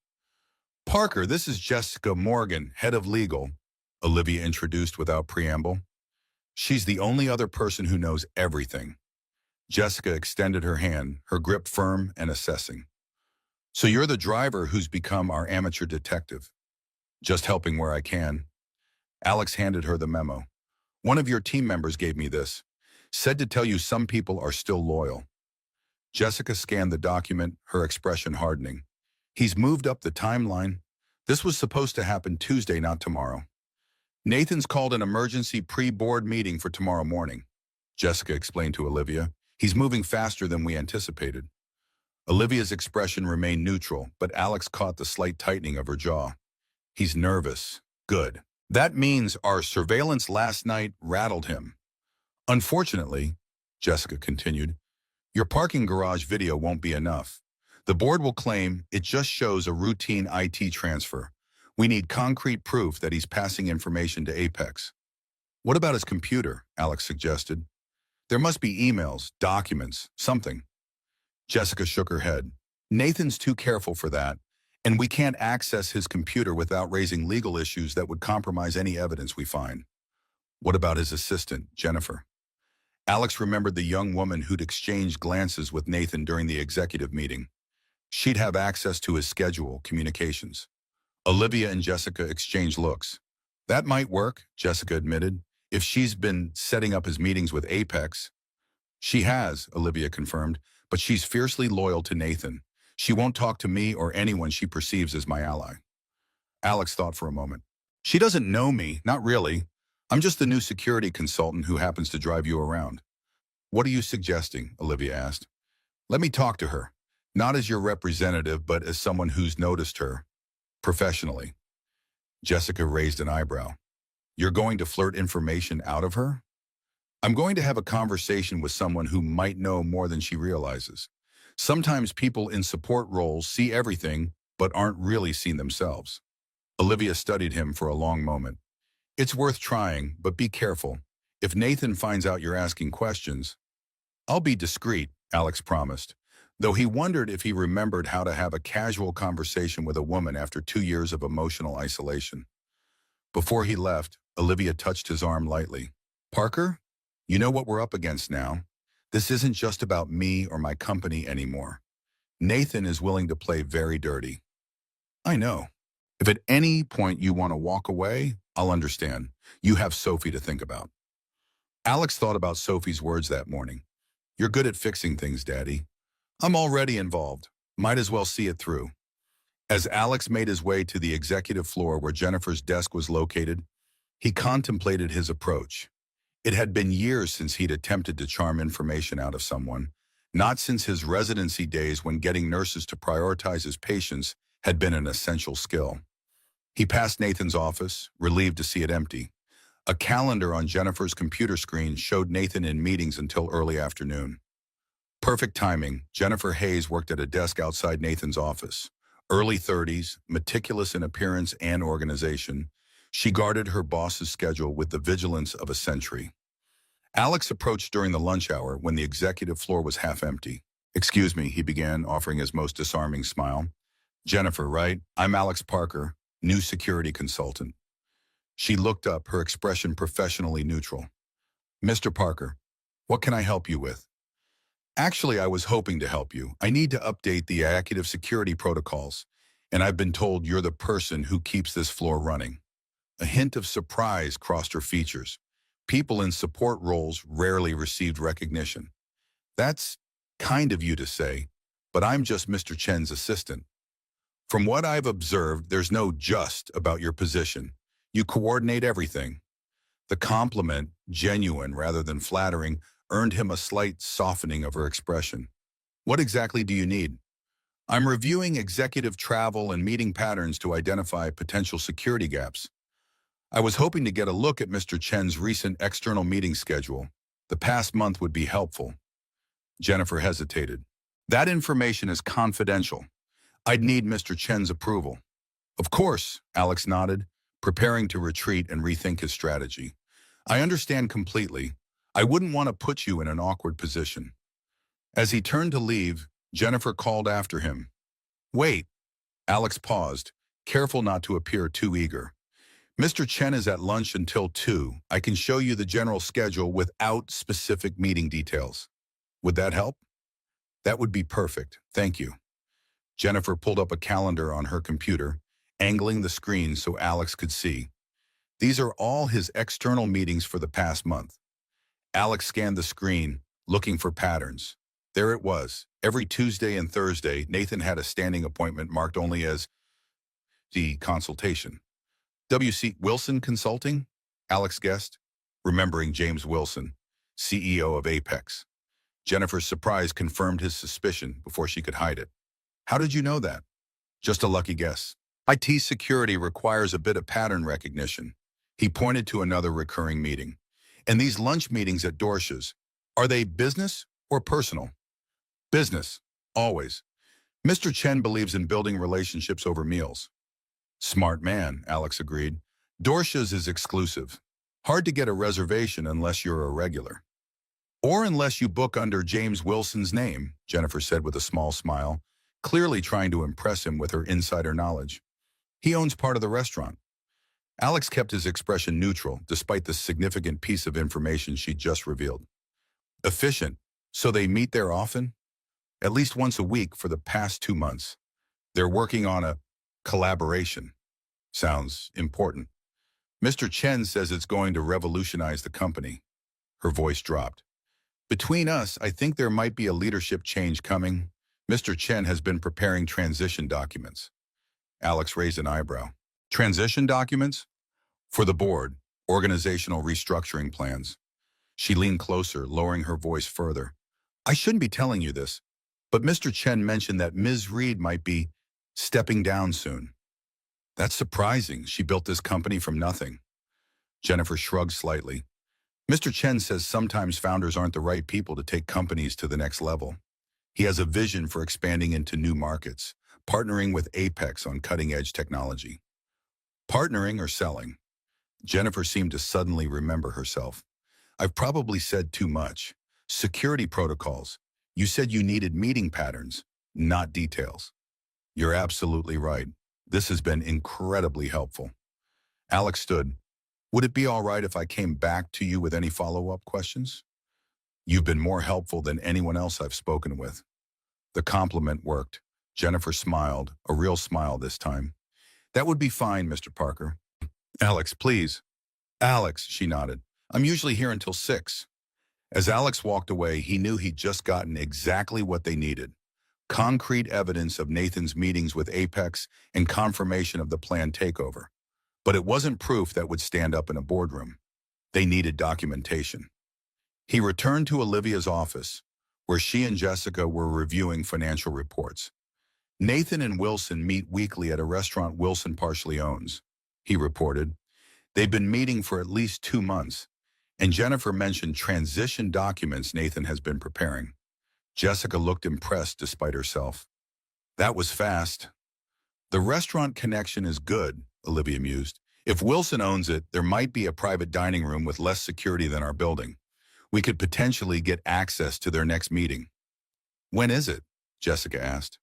"Parker, this is Jessica Morgan, head of legal," Olivia introduced without preamble. "She's the only other person who knows everything." Jessica extended her hand, her grip firm and assessing. "So you're the driver who's become our amateur detective." "Just helping where I can." Alex handed her the memo. "One of your team members gave me this. Said to tell you some people are still loyal." Jessica scanned the document, her expression hardening. "He's moved up the timeline. This was supposed to happen Tuesday, not tomorrow." "Nathan's called an emergency pre-board meeting for tomorrow morning," Jessica explained to Olivia. "He's moving faster than we anticipated." Olivia's expression remained neutral, but Alex caught the slight tightening of her jaw. "He's nervous. Good. That means our surveillance last night rattled him." "Unfortunately," Jessica continued, "your parking garage video won't be enough. The board will claim it just shows a routine IT transfer. We need concrete proof that he's passing information to Apex." "What about his computer?" Alex suggested. "There must be emails, documents, something." Jessica shook her head. "Nathan's too careful for that, and we can't access his computer without raising legal issues that would compromise any evidence we find." "What about his assistant, Jennifer?" Alex remembered the young woman who'd exchanged glances with Nathan during the executive meeting. She'd have access to his schedule, communications. Olivia and Jessica exchanged looks. "That might work," Jessica admitted, "if she's been setting up his meetings with Apex." "She has," Olivia confirmed, "but she's fiercely loyal to Nathan. She won't talk to me or anyone she perceives as my ally." Alex thought for a moment. "She doesn't know me, not really. I'm just the new security consultant who happens to drive you around." "What are you suggesting?" Olivia asked. "Let me talk to her. Not as your representative, but as someone who's noticed her. Professionally." Jessica raised an eyebrow. "You're going to flirt information out of her?" "I'm going to have a conversation with someone who might know more than she realizes. Sometimes people in support roles see everything, but aren't really seen themselves." Olivia studied him for a long moment. "It's worth trying, but be careful. If Nathan finds out you're asking questions—" "I'll be discreet," Alex promised, though he wondered if he remembered how to have a casual conversation with a woman after 2 years of emotional isolation. Before he left, Olivia touched his arm lightly. "Parker, you know what we're up against now. This isn't just about me or my company anymore. Nathan is willing to play very dirty." "I know. If at any point you want to walk away, I'll understand. You have Sophie to think about." Alex thought about Sophie's words that morning. "You're good at fixing things, Daddy." "I'm already involved. Might as well see it through." As Alex made his way to the executive floor where Jennifer's desk was located, he contemplated his approach. It had been years since he'd attempted to charm information out of someone, not since his residency days when getting nurses to prioritize his patients had been an essential skill. He passed Nathan's office, relieved to see it empty. A calendar on Jennifer's computer screen showed Nathan in meetings until early afternoon. Perfect timing, Jennifer Hayes worked at a desk outside Nathan's office. Early 30s, meticulous in appearance and organization, she guarded her boss's schedule with the vigilance of a sentry. Alex approached during the lunch hour when the executive floor was half empty. "Excuse me," he began, offering his most disarming smile. "Jennifer, right? I'm Alex Parker, new security consultant." She looked up, her expression professionally neutral. "Mr. Parker, what can I help you with?" "Actually, I was hoping to help you. I need to update the executive security protocols. And I've been told you're the person who keeps this floor running. A hint of surprise crossed her features. People in support roles rarely received recognition. That's kind of you to say, but I'm just Mr. Chen's assistant. From what I've observed, there's no just about your position. You coordinate everything. The compliment, genuine rather than flattering, earned him a slight softening of her expression. What exactly do you need? I'm reviewing executive travel and meeting patterns to identify potential security gaps. I was hoping to get a look at Mr. Chen's recent external meeting schedule. The past month would be helpful. Jennifer hesitated. That information is confidential. I'd need Mr. Chen's approval. Of course, Alex nodded, preparing to retreat and rethink his strategy. I understand completely. I wouldn't want to put you in an awkward position. As he turned to leave, Jennifer called after him. Wait. Alex paused, careful not to appear too eager. Mr. Chen is at lunch until 2. I can show you the general schedule without specific meeting details. Would that help? That would be perfect, thank you. Jennifer pulled up a calendar on her computer, angling the screen so Alex could see. These are all his external meetings for the past month. Alex scanned the screen, looking for patterns. There it was. Every Tuesday and Thursday, Nathan had a standing appointment marked only as the consultation. W.C. Wilson Consulting? Alex guessed, remembering James Wilson, CEO of Apex. Jennifer's surprise confirmed his suspicion before she could hide it. How did you know that? Just a lucky guess. IT security requires a bit of pattern recognition. He pointed to another recurring meeting. And these lunch meetings at Dorsch's, are they business or personal? Business, always. Mr. Chen believes in building relationships over meals. Smart man, Alex agreed. Dorsch's is exclusive. Hard to get a reservation unless you're a regular. Or unless you book under James Wilson's name, Jennifer said with a small smile, clearly trying to impress him with her insider knowledge. He owns part of the restaurant. Alex kept his expression neutral, despite the significant piece of information she'd just revealed. Efficient, so they meet there often? At least once a week for the past 2 months. They're working on a collaboration. Sounds important. Mr. Chen says it's going to revolutionize the company. Her voice dropped. Between us, I think there might be a leadership change coming. Mr. Chen has been preparing transition documents. Alex raised an eyebrow. Transition documents? For the board, organizational restructuring plans. She leaned closer, lowering her voice further. I shouldn't be telling you this, but Mr. Chen mentioned that Ms. Reed might be stepping down soon. That's surprising. She built this company from nothing. Jennifer shrugged slightly. Mr. Chen says sometimes founders aren't the right people to take companies to the next level. He has a vision for expanding into new markets, partnering with Apex on cutting-edge technology. Partnering or selling? Jennifer seemed to suddenly remember herself. I've probably said too much. Security protocols. You said you needed meeting patterns, not details. You're absolutely right. This has been incredibly helpful. Alex stood. Would it be all right if I came back to you with any follow-up questions? You've been more helpful than anyone else I've spoken with. The compliment worked. Jennifer smiled, a real smile this time. That would be fine, Mr. Parker. Alex, please. Alex, she nodded. I'm usually here until 6. As Alex walked away, he knew he'd just gotten exactly what they needed. Concrete evidence of Nathan's meetings with Apex and confirmation of the planned takeover. But it wasn't proof that would stand up in a boardroom. They needed documentation. He returned to Olivia's office, where she and Jessica were reviewing financial reports. Nathan and Wilson meet weekly at a restaurant Wilson partially owns, he reported. They've been meeting for at least 2 months, and Jennifer mentioned transition documents Nathan has been preparing. Jessica looked impressed despite herself. That was fast. The restaurant connection is good, Olivia mused. If Wilson owns it, there might be a private dining room with less security than our building. We could potentially get access to their next meeting. When is it? Jessica asked.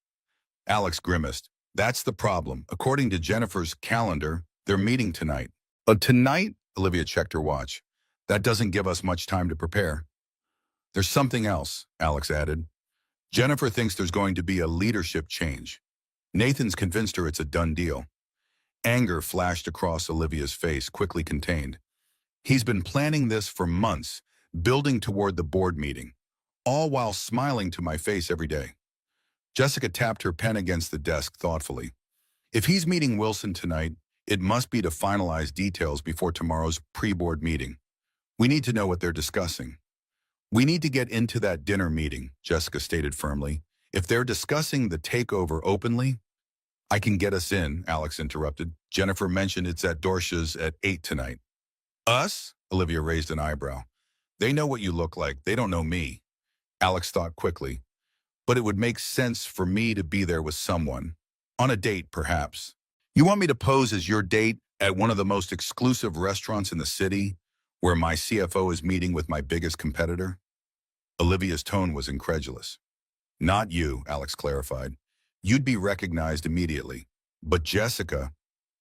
Alex grimaced. That's the problem. According to Jennifer's calendar, they're meeting tonight. Tonight? Olivia checked her watch. That doesn't give us much time to prepare. There's something else, Alex added. Jennifer thinks there's going to be a leadership change. Nathan's convinced her it's a done deal. Anger flashed across Olivia's face, quickly contained. He's been planning this for months, building toward the board meeting, all while smiling to my face every day. Jessica tapped her pen against the desk thoughtfully. If he's meeting Wilson tonight, it must be to finalize details before tomorrow's pre-board meeting. We need to know what they're discussing. We need to get into that dinner meeting, Jessica stated firmly. If they're discussing the takeover openly, I can get us in, Alex interrupted. Jennifer mentioned it's at Dorsch's at 8 tonight. Us? Olivia raised an eyebrow. They know what you look like. They don't know me. Alex thought quickly. But it would make sense for me to be there with someone. On a date, perhaps. You want me to pose as your date at one of the most exclusive restaurants in the city, where my CFO is meeting with my biggest competitor? Olivia's tone was incredulous. Not you, Alex clarified. You'd be recognized immediately. But Jessica...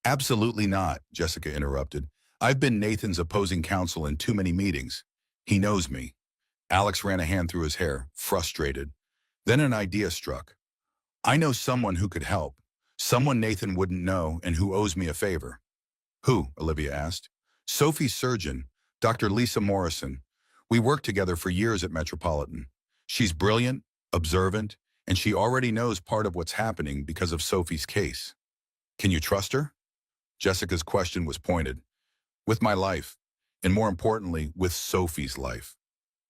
Absolutely not, Jessica interrupted. I've been Nathan's opposing counsel in too many meetings. He knows me. Alex ran a hand through his hair, frustrated. Then an idea struck. I know someone who could help. Someone Nathan wouldn't know and who owes me a favor. Who? Olivia asked. Sophie's surgeon, Dr. Lisa Morrison. We worked together for years at Metropolitan. She's brilliant, observant, and she already knows part of what's happening because of Sophie's case. Can you trust her? Jessica's question was pointed. With my life, and more importantly, with Sophie's life.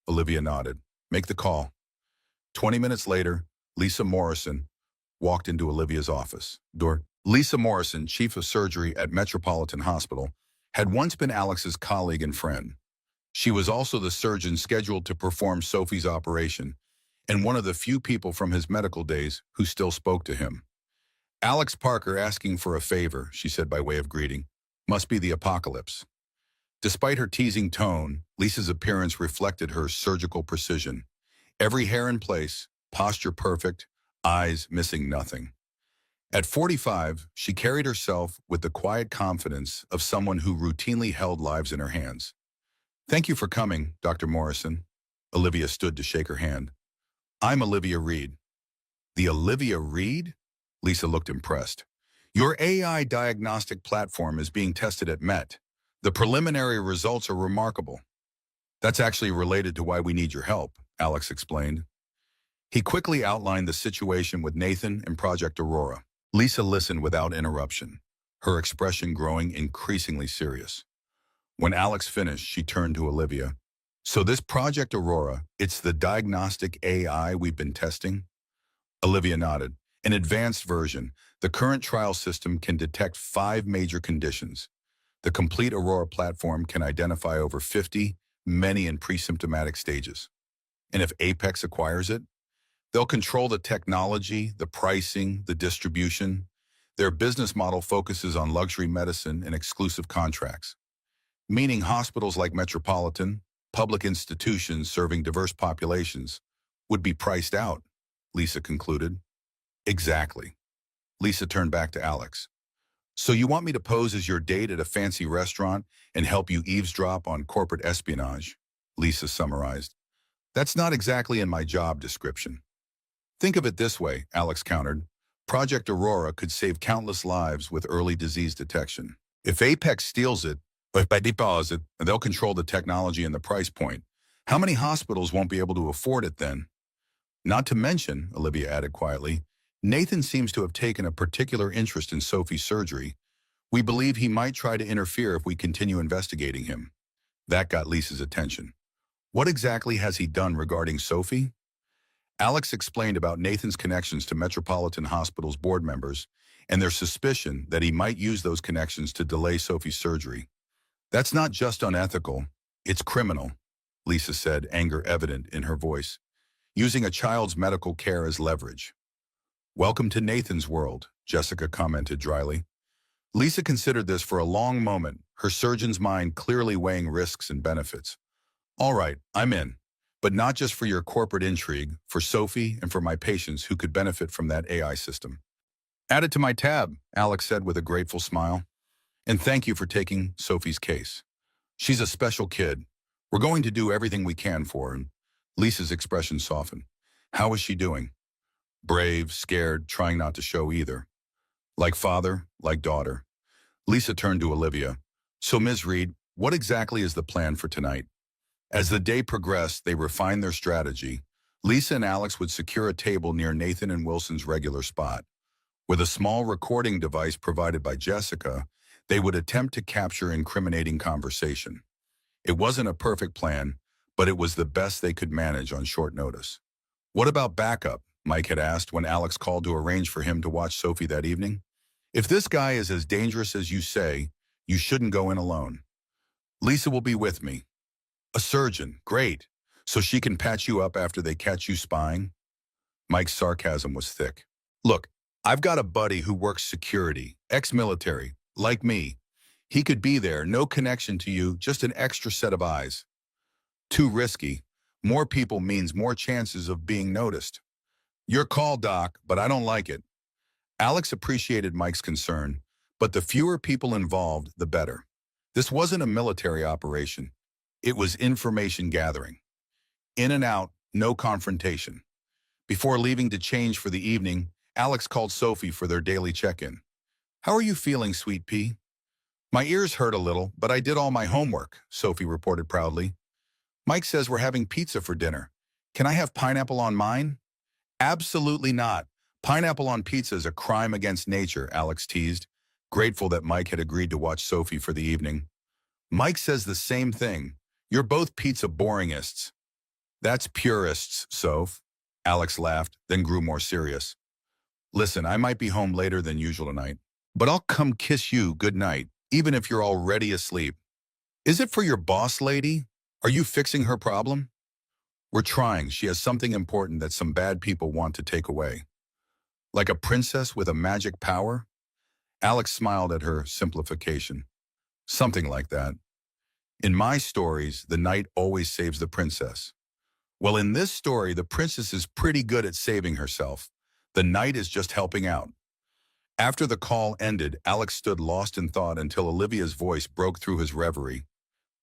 Olivia nodded. Make the call. 20 minutes later, Lisa Morrison walked into Olivia's office. Lisa Morrison, chief of surgery at Metropolitan Hospital, had once been Alex's colleague and friend. She was also the surgeon scheduled to perform Sophie's operation, and one of the few people from his medical days who still spoke to him. Alex Parker asking for a favor, she said by way of greeting. Must be the apocalypse. Despite her teasing tone, Lisa's appearance reflected her surgical precision. Every hair in place, posture perfect, eyes missing nothing. At 45, she carried herself with the quiet confidence of someone who routinely held lives in her hands. Thank you for coming, Dr. Morrison. Olivia stood to shake her hand. I'm Olivia Reed. The Olivia Reed? Lisa looked impressed. Your AI diagnostic platform is being tested at Met. The preliminary results are remarkable. That's actually related to why we need your help, Alex explained. He quickly outlined the situation with Nathan and Project Aurora. Lisa listened without interruption, her expression growing increasingly serious. When Alex finished, she turned to Olivia. So this Project Aurora, it's the diagnostic AI we've been testing? Olivia nodded. An advanced version, the current trial system can detect 5 major conditions. The complete Aurora platform can identify over 50, many in pre-symptomatic stages. And if Apex acquires it, they'll control the technology, the pricing, the distribution. Their business model focuses on luxury medicine and exclusive contracts, meaning hospitals like Metropolitan, public institutions serving diverse populations, would be priced out, Lisa concluded. Exactly. Lisa turned back to Alex. So you want me to pose as your date at a fancy restaurant and help you eavesdrop on corporate espionage? Lisa summarized. That's not exactly in my job description. Think of it this way, Alex countered. Project Aurora could save countless lives with early disease detection. If Apex steals it, or if by deposit, they'll control the technology and the price point. How many hospitals won't be able to afford it then? Not to mention, Olivia added quietly, Nathan seems to have taken a particular interest in Sophie's surgery. We believe he might try to interfere if we continue investigating him. That got Lisa's attention. What exactly has he done regarding Sophie? Alex explained about Nathan's connections to Metropolitan Hospital's board members and their suspicion that he might use those connections to delay Sophie's surgery. That's not just unethical, it's criminal, Lisa said, anger evident in her voice, using a child's medical care as leverage. Welcome to Nathan's world, Jessica commented dryly. Lisa considered this for a long moment, her surgeon's mind clearly weighing risks and benefits. All right, I'm in. But not just for your corporate intrigue, for Sophie and for my patients who could benefit from that AI system. Add it to my tab, Alex said with a grateful smile. And thank you for taking Sophie's case. She's a special kid. We're going to do everything we can for her. Lisa's expression softened. How is she doing? Brave, scared, trying not to show either. Like father, like daughter. Lisa turned to Olivia. So, Ms. Reed, what exactly is the plan for tonight? As the day progressed, they refined their strategy. Lisa and Alex would secure a table near Nathan and Wilson's regular spot. With a small recording device provided by Jessica, they would attempt to capture incriminating conversation. It wasn't a perfect plan, but it was the best they could manage on short notice. What about backup? Mike had asked when Alex called to arrange for him to watch Sophie that evening. If this guy is as dangerous as you say, you shouldn't go in alone. Lisa will be with me. A surgeon, great. So she can patch you up after they catch you spying? Mike's sarcasm was thick. Look, I've got a buddy who works security, ex-military, like me. He could be there, no connection to you, just an extra set of eyes. Too risky. More people means more chances of being noticed. Your call, Doc, but I don't like it. Alex appreciated Mike's concern, but the fewer people involved, the better. This wasn't a military operation. It was information gathering. In and out, no confrontation. Before leaving to change for the evening, Alex called Sophie for their daily check-in. How are you feeling, sweet pea? My ears hurt a little, but I did all my homework, Sophie reported proudly. Mike says we're having pizza for dinner. Can I have pineapple on mine? Absolutely not. Pineapple on pizza is a crime against nature, Alex teased, grateful that Mike had agreed to watch Sophie for the evening. Mike says the same thing. You're both pizza boringists. That's purists, Soph. Alex laughed, then grew more serious. Listen, I might be home later than usual tonight, but I'll come kiss you good night, even if you're already asleep. Is it for your boss lady? Are you fixing her problem? We're trying. She has something important that some bad people want to take away. Like a princess with a magic power? Alex smiled at her simplification. Something like that. In my stories, the knight always saves the princess. Well, in this story, the princess is pretty good at saving herself. The knight is just helping out. After the call ended, Alex stood lost in thought until Olivia's voice broke through his reverie.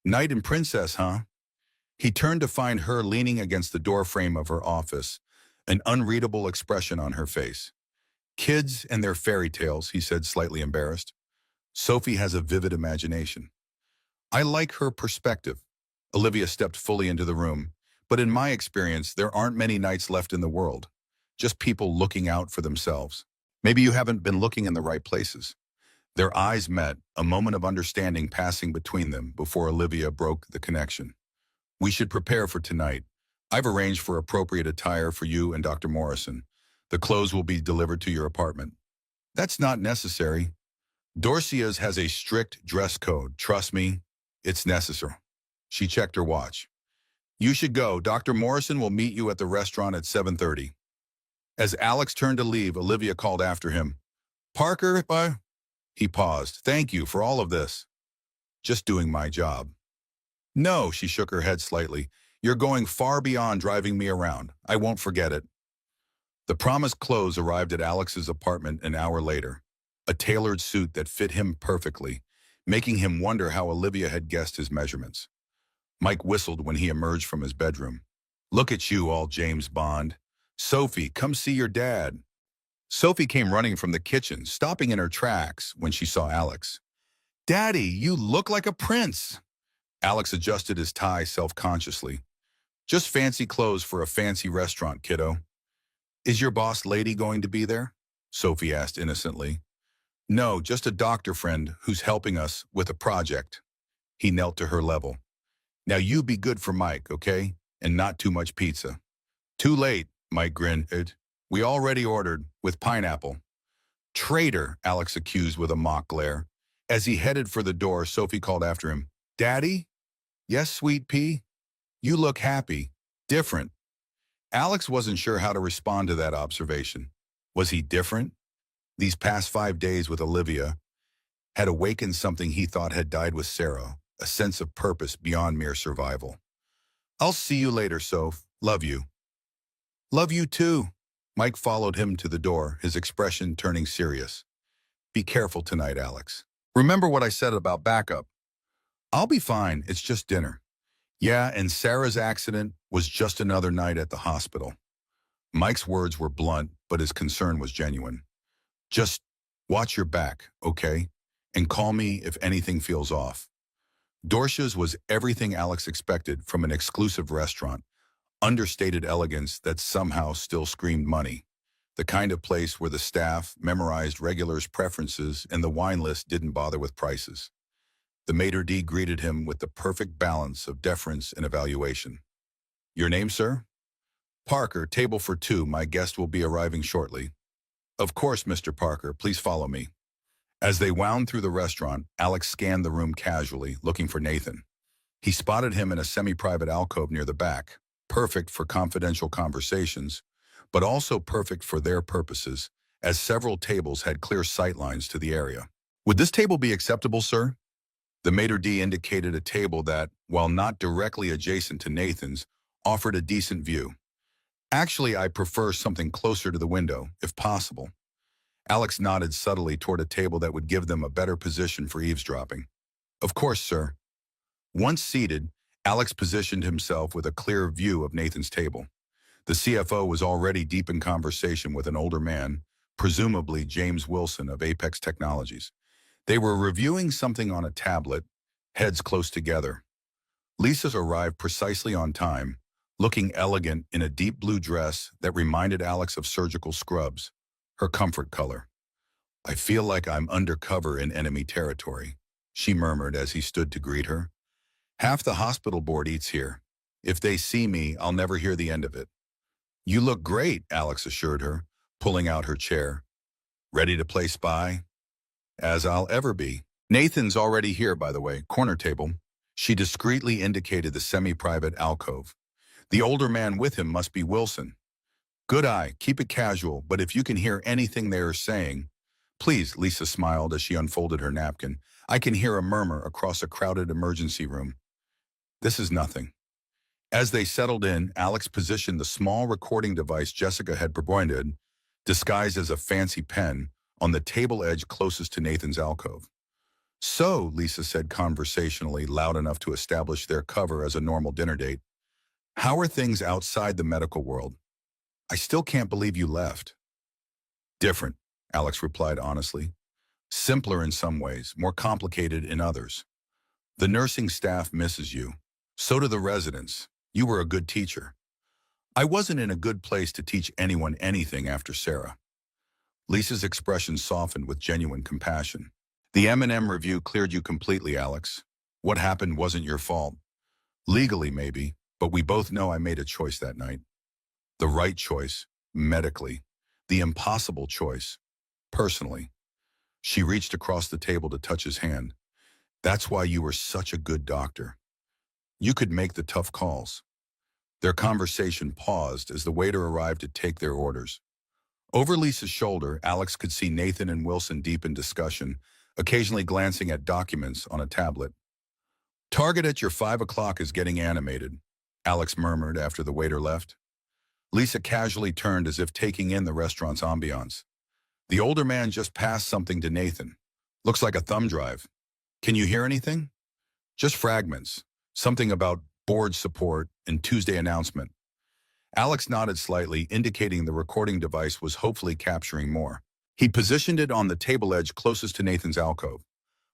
Knight and princess, huh? He turned to find her leaning against the doorframe of her office, an unreadable expression on her face. Kids and their fairy tales, he said, slightly embarrassed. Sophie has a vivid imagination. I like her perspective. Olivia stepped fully into the room. But in my experience, there aren't many knights left in the world. Just people looking out for themselves. Maybe you haven't been looking in the right places. Their eyes met, a moment of understanding passing between them before Olivia broke the connection. We should prepare for tonight. I've arranged for appropriate attire for you and Dr. Morrison. The clothes will be delivered to your apartment. That's not necessary. Dorcia's has a strict dress code. Trust me, it's necessary. She checked her watch. You should go. Dr. Morrison will meet you at the restaurant at 7:30. As Alex turned to leave, Olivia called after him. Parker, He paused. Thank you for all of this. Just doing my job. No, she shook her head slightly. You're going far beyond driving me around. I won't forget it. The promised clothes arrived at Alex's apartment an hour later. A tailored suit that fit him perfectly, making him wonder how Olivia had guessed his measurements. Mike whistled when he emerged from his bedroom. Look at you, all James Bond. Sophie, come see your dad. Sophie came running from the kitchen, stopping in her tracks when she saw Alex. Daddy, you look like a prince. Alex adjusted his tie self-consciously. Just fancy clothes for a fancy restaurant, kiddo. Is your boss lady going to be there? Sophie asked innocently. No, just a doctor friend who's helping us with a project. He knelt to her level. Now you be good for Mike, okay? And not too much pizza. Too late, Mike grinned. We already ordered, with pineapple. Traitor, Alex accused with a mock glare. As he headed for the door, Sophie called after him. Daddy? Yes, sweet pea? You look happy. Different. Alex wasn't sure how to respond to that observation. Was he different? These past 5 days with Olivia had awakened something he thought had died with Sarah, a sense of purpose beyond mere survival. I'll see you later, Soph. Love you. Love you too. Mike followed him to the door, his expression turning serious. Be careful tonight, Alex. Remember what I said about backup. I'll be fine, it's just dinner. Yeah, and Sarah's accident was just another night at the hospital. Mike's words were blunt, but his concern was genuine. Just Watch your back, okay? And call me if anything feels off. Dorsch's was everything Alex expected from an exclusive restaurant, understated elegance that somehow still screamed money. The kind of place where the staff memorized regulars' preferences and the wine list didn't bother with prices. The maitre d' greeted him with the perfect balance of deference and evaluation. Your name, sir? Parker, table for two. My guest will be arriving shortly. Of course, Mr. Parker. Please follow me. As they wound through the restaurant, Alex scanned the room casually, looking for Nathan. He spotted him in a semi-private alcove near the back, perfect for confidential conversations, but also perfect for their purposes, as several tables had clear sightlines to the area. Would this table be acceptable, sir? The maitre d' indicated a table that, while not directly adjacent to Nathan's, offered a decent view. Actually, I prefer something closer to the window, if possible. Alex nodded subtly toward a table that would give them a better position for eavesdropping. Of course, sir. Once seated, Alex positioned himself with a clear view of Nathan's table. The CFO was already deep in conversation with an older man, presumably James Wilson of Apex Technologies. They were reviewing something on a tablet, heads close together. Lisa arrived precisely on time, looking elegant in a deep blue dress that reminded Alex of surgical scrubs, her comfort color. I feel like I'm undercover in enemy territory, she murmured as he stood to greet her. Half the hospital board eats here. If they see me, I'll never hear the end of it. You look great, Alex assured her, pulling out her chair. Ready to play spy? As I'll ever be. Nathan's already here, by the way, corner table. She discreetly indicated the semi-private alcove. The older man with him must be Wilson. Good eye, keep it casual, but if you can hear anything they are saying, please, Lisa smiled as she unfolded her napkin. I can hear a murmur across a crowded emergency room. This is nothing. As they settled in, Alex positioned the small recording device Jessica had provided, disguised as a fancy pen, on the table edge closest to Nathan's alcove. So, Lisa said conversationally, loud enough to establish their cover as a normal dinner date, how are things outside the medical world? I still can't believe you left. Different, Alex replied honestly. Simpler in some ways, more complicated in others. The nursing staff misses you. So do the residents. You were a good teacher. I wasn't in a good place to teach anyone anything after Sarah. Lisa's expression softened with genuine compassion. The M&M review cleared you completely, Alex. What happened wasn't your fault. Legally, maybe, but we both know I made a choice that night. The right choice, medically. The impossible choice, personally. She reached across the table to touch his hand. That's why you were such a good doctor. You could make the tough calls. Their conversation paused as the waiter arrived to take their orders. Over Lisa's shoulder, Alex could see Nathan and Wilson deep in discussion, occasionally glancing at documents on a tablet. Target at your 5 o'clock is getting animated, Alex murmured after the waiter left. Lisa casually turned as if taking in the restaurant's ambiance. The older man just passed something to Nathan. Looks like a thumb drive. Can you hear anything? Just fragments. Something about board support and Tuesday announcement. Alex nodded slightly, indicating the recording device was hopefully capturing more. He positioned it on the table edge closest to Nathan's alcove.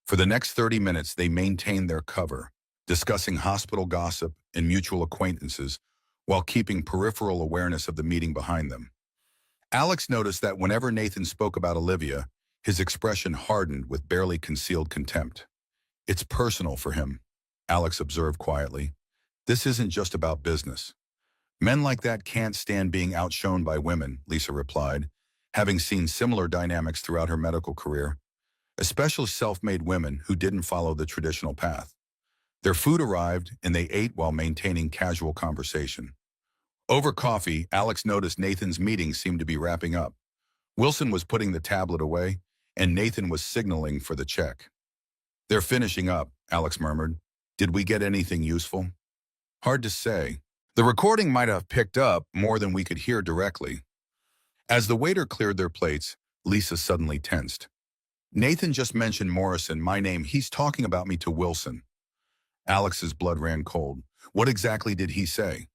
For the next 30 minutes, they maintained their cover, discussing hospital gossip and mutual acquaintances while keeping peripheral awareness of the meeting behind them. Alex noticed that whenever Nathan spoke about Olivia, his expression hardened with barely concealed contempt. It's personal for him, Alex observed quietly. This isn't just about business. Men like that can't stand being outshone by women, Lisa replied, having seen similar dynamics throughout her medical career, especially self-made women who didn't follow the traditional path. Their food arrived, and they ate while maintaining casual conversation. Over coffee, Alex noticed Nathan's meeting seemed to be wrapping up. Wilson was putting the tablet away, and Nathan was signaling for the check. They're finishing up, Alex murmured. Did we get anything useful? Hard to say. The recording might have picked up more than we could hear directly. As the waiter cleared their plates, Lisa suddenly tensed. Nathan just mentioned Morrison, my name. He's talking about me to Wilson. Alex's blood ran cold. What exactly did he say?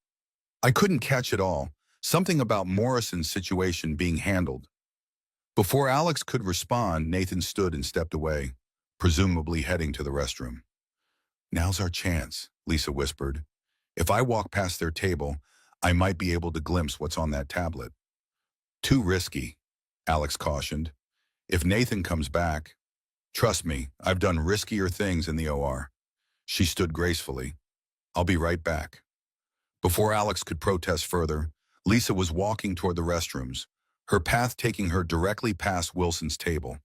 I couldn't catch it all. Something about Morrison's situation being handled. Before Alex could respond, Nathan stood and stepped away, presumably heading to the restroom. "Now's our chance," Lisa whispered. "If I walk past their table, I might be able to glimpse what's on that tablet." "Too risky," Alex cautioned. "If Nathan comes back, trust me, I've done riskier things in the OR." She stood gracefully. "I'll be right back." Before Alex could protest further, Lisa was walking toward the restrooms, her path taking her directly past Wilson's table.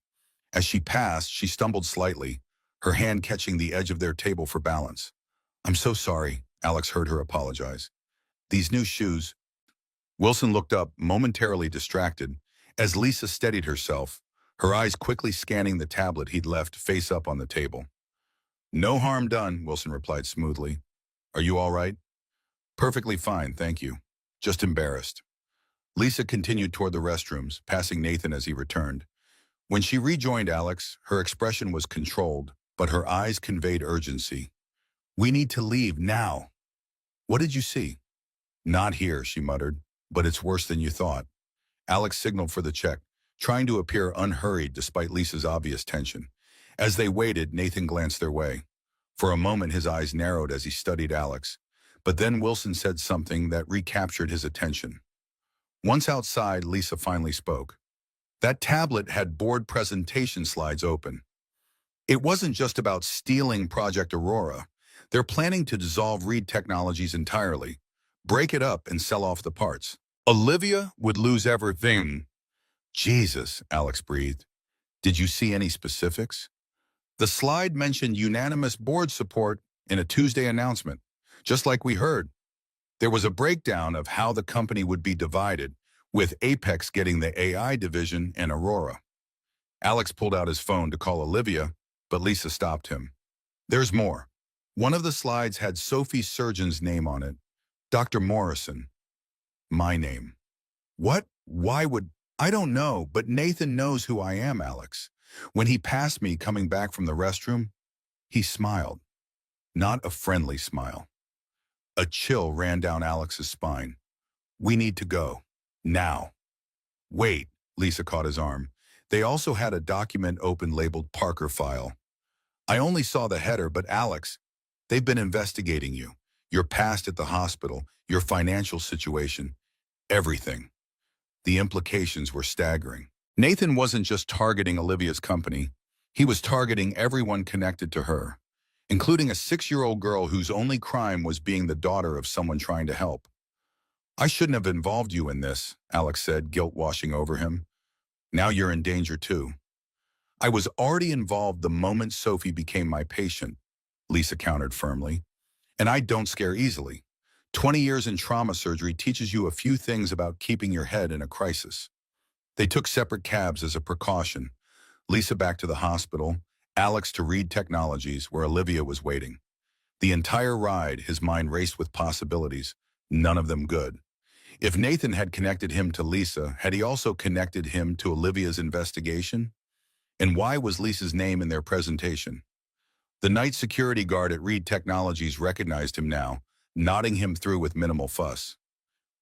As she passed, she stumbled slightly, her hand catching the edge of their table for balance. "I'm so sorry," Alex heard her apologize. "These new shoes—" Wilson looked up, momentarily distracted, as Lisa steadied herself, her eyes quickly scanning the tablet he'd left face up on the table. "No harm done," Wilson replied smoothly. "Are you all right?" "Perfectly fine, thank you. Just embarrassed." Lisa continued toward the restrooms, passing Nathan as he returned. When she rejoined Alex, her expression was controlled, but her eyes conveyed urgency. "We need to leave now." "What did you see?" "Not here," she muttered, "but it's worse than you thought." Alex signaled for the check, trying to appear unhurried despite Lisa's obvious tension. As they waited, Nathan glanced their way. For a moment, his eyes narrowed as he studied Alex, but then Wilson said something that recaptured his attention. Once outside, Lisa finally spoke. That tablet had board presentation slides open. It wasn't just about stealing Project Aurora. They're planning to dissolve Reed Technologies entirely, break it up and sell off the parts. Olivia would lose everything. "Jesus," Alex breathed. "Did you see any specifics?" The slide mentioned unanimous board support in a Tuesday announcement, just like we heard. There was a breakdown of how the company would be divided, with Apex getting the AI division and Aurora. Alex pulled out his phone to call Olivia, but Lisa stopped him. "There's more." One of the slides had Sophie Surgeon's name on it. "Dr. Morrison." "My name." "What? Why would—" "I don't know, but Nathan knows who I am, Alex. When he passed me coming back from the restroom, he smiled. Not a friendly smile." A chill ran down Alex's spine. "We need to go. Now." "Wait," Lisa caught his arm. "They also had a document open labeled Parker File. I only saw the header, but Alex, they've been investigating you. Your past at the hospital, your financial situation, everything." The implications were staggering. Nathan wasn't just targeting Olivia's company. He was targeting everyone connected to her, including a 6-year-old girl whose only crime was being the daughter of someone trying to help. "I shouldn't have involved you in this," Alex said, guilt washing over him. "Now you're in danger too." "I was already involved the moment Sophie became my patient," Lisa countered firmly. "And I don't scare easily. 20 years in trauma surgery teaches you a few things about keeping your head in a crisis." They took separate cabs as a precaution. Lisa back to the hospital, Alex to Reed Technologies, where Olivia was waiting. The entire ride, his mind raced with possibilities, none of them good. If Nathan had connected him to Lisa, had he also connected him to Olivia's investigation? And why was Lisa's name in their presentation? The night security guard at Reed Technologies recognized him now, nodding him through with minimal fuss.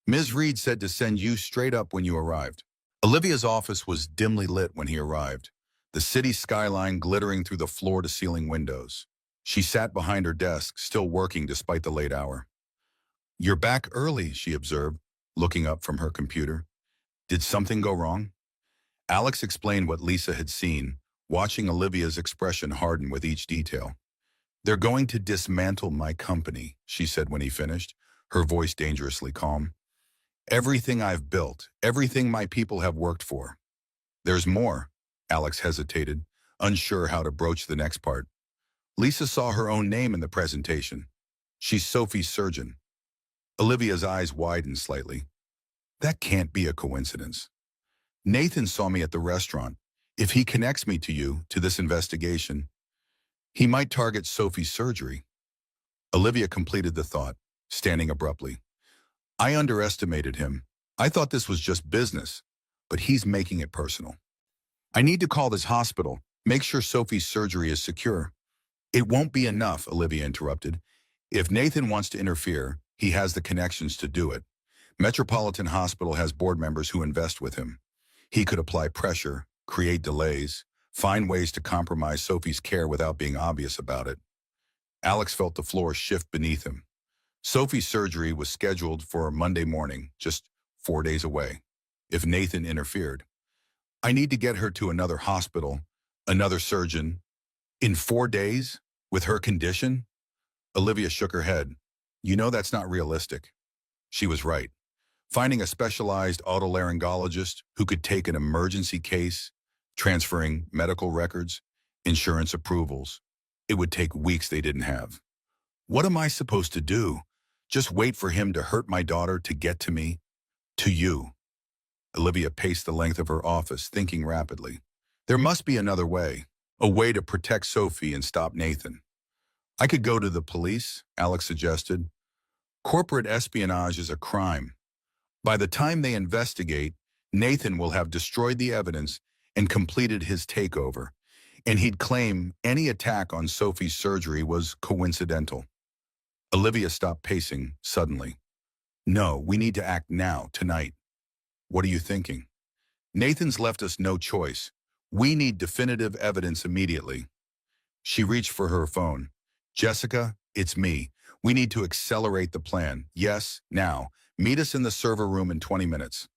"Ms. Reed said to send you straight up when you arrived." Olivia's office was dimly lit when he arrived, the city skyline glittering through the floor-to-ceiling windows. She sat behind her desk, still working despite the late hour. "You're back early," she observed, looking up from her computer. "Did something go wrong?" Alex explained what Lisa had seen, watching Olivia's expression harden with each detail. "They're going to dismantle my company," she said when he finished, her voice dangerously calm. "Everything I've built, everything my people have worked for." "There's more," Alex hesitated, unsure how to broach the next part. "Lisa saw her own name in the presentation. She's Sophie Surgeon." Olivia's eyes widened slightly. "That can't be a coincidence. Nathan saw me at the restaurant. If he connects me to you, to this investigation, he might target Sophie's surgery." Olivia completed the thought, standing abruptly. "I underestimated him. I thought this was just business, but he's making it personal. I need to call this hospital, make sure Sophie's surgery is secure." "It won't be enough," Olivia interrupted. "If Nathan wants to interfere, he has the connections to do it. Metropolitan Hospital has board members who invest with him. He could apply pressure, create delays, find ways to compromise Sophie's care without being obvious about it. Alex felt the floor shift beneath him. Sophie's surgery was scheduled for Monday morning, just 4 days away. If Nathan interfered, I need to get her to another hospital, another surgeon. In 4 days? With her condition? Olivia shook her head. You know that's not realistic. She was right. Finding a specialized otolaryngologist who could take an emergency case, transferring medical records, insurance approvals, it would take weeks they didn't have. What am I supposed to do? Just wait for him to hurt my daughter to get to me? To you. Olivia paced the length of her office, thinking rapidly. There must be another way, a way to protect Sophie and stop Nathan. I could go to the police, Alex suggested. Corporate espionage is a crime. By the time they investigate, Nathan will have destroyed the evidence and completed his takeover, and he'd claim any attack on Sophie's surgery was coincidental. Olivia stopped pacing suddenly. No, we need to act now, tonight. What are you thinking? Nathan's left us no choice. We need definitive evidence immediately. She reached for her phone. Jessica, it's me. We need to accelerate the plan. Yes, now. Meet us in the server room in 20 minutes.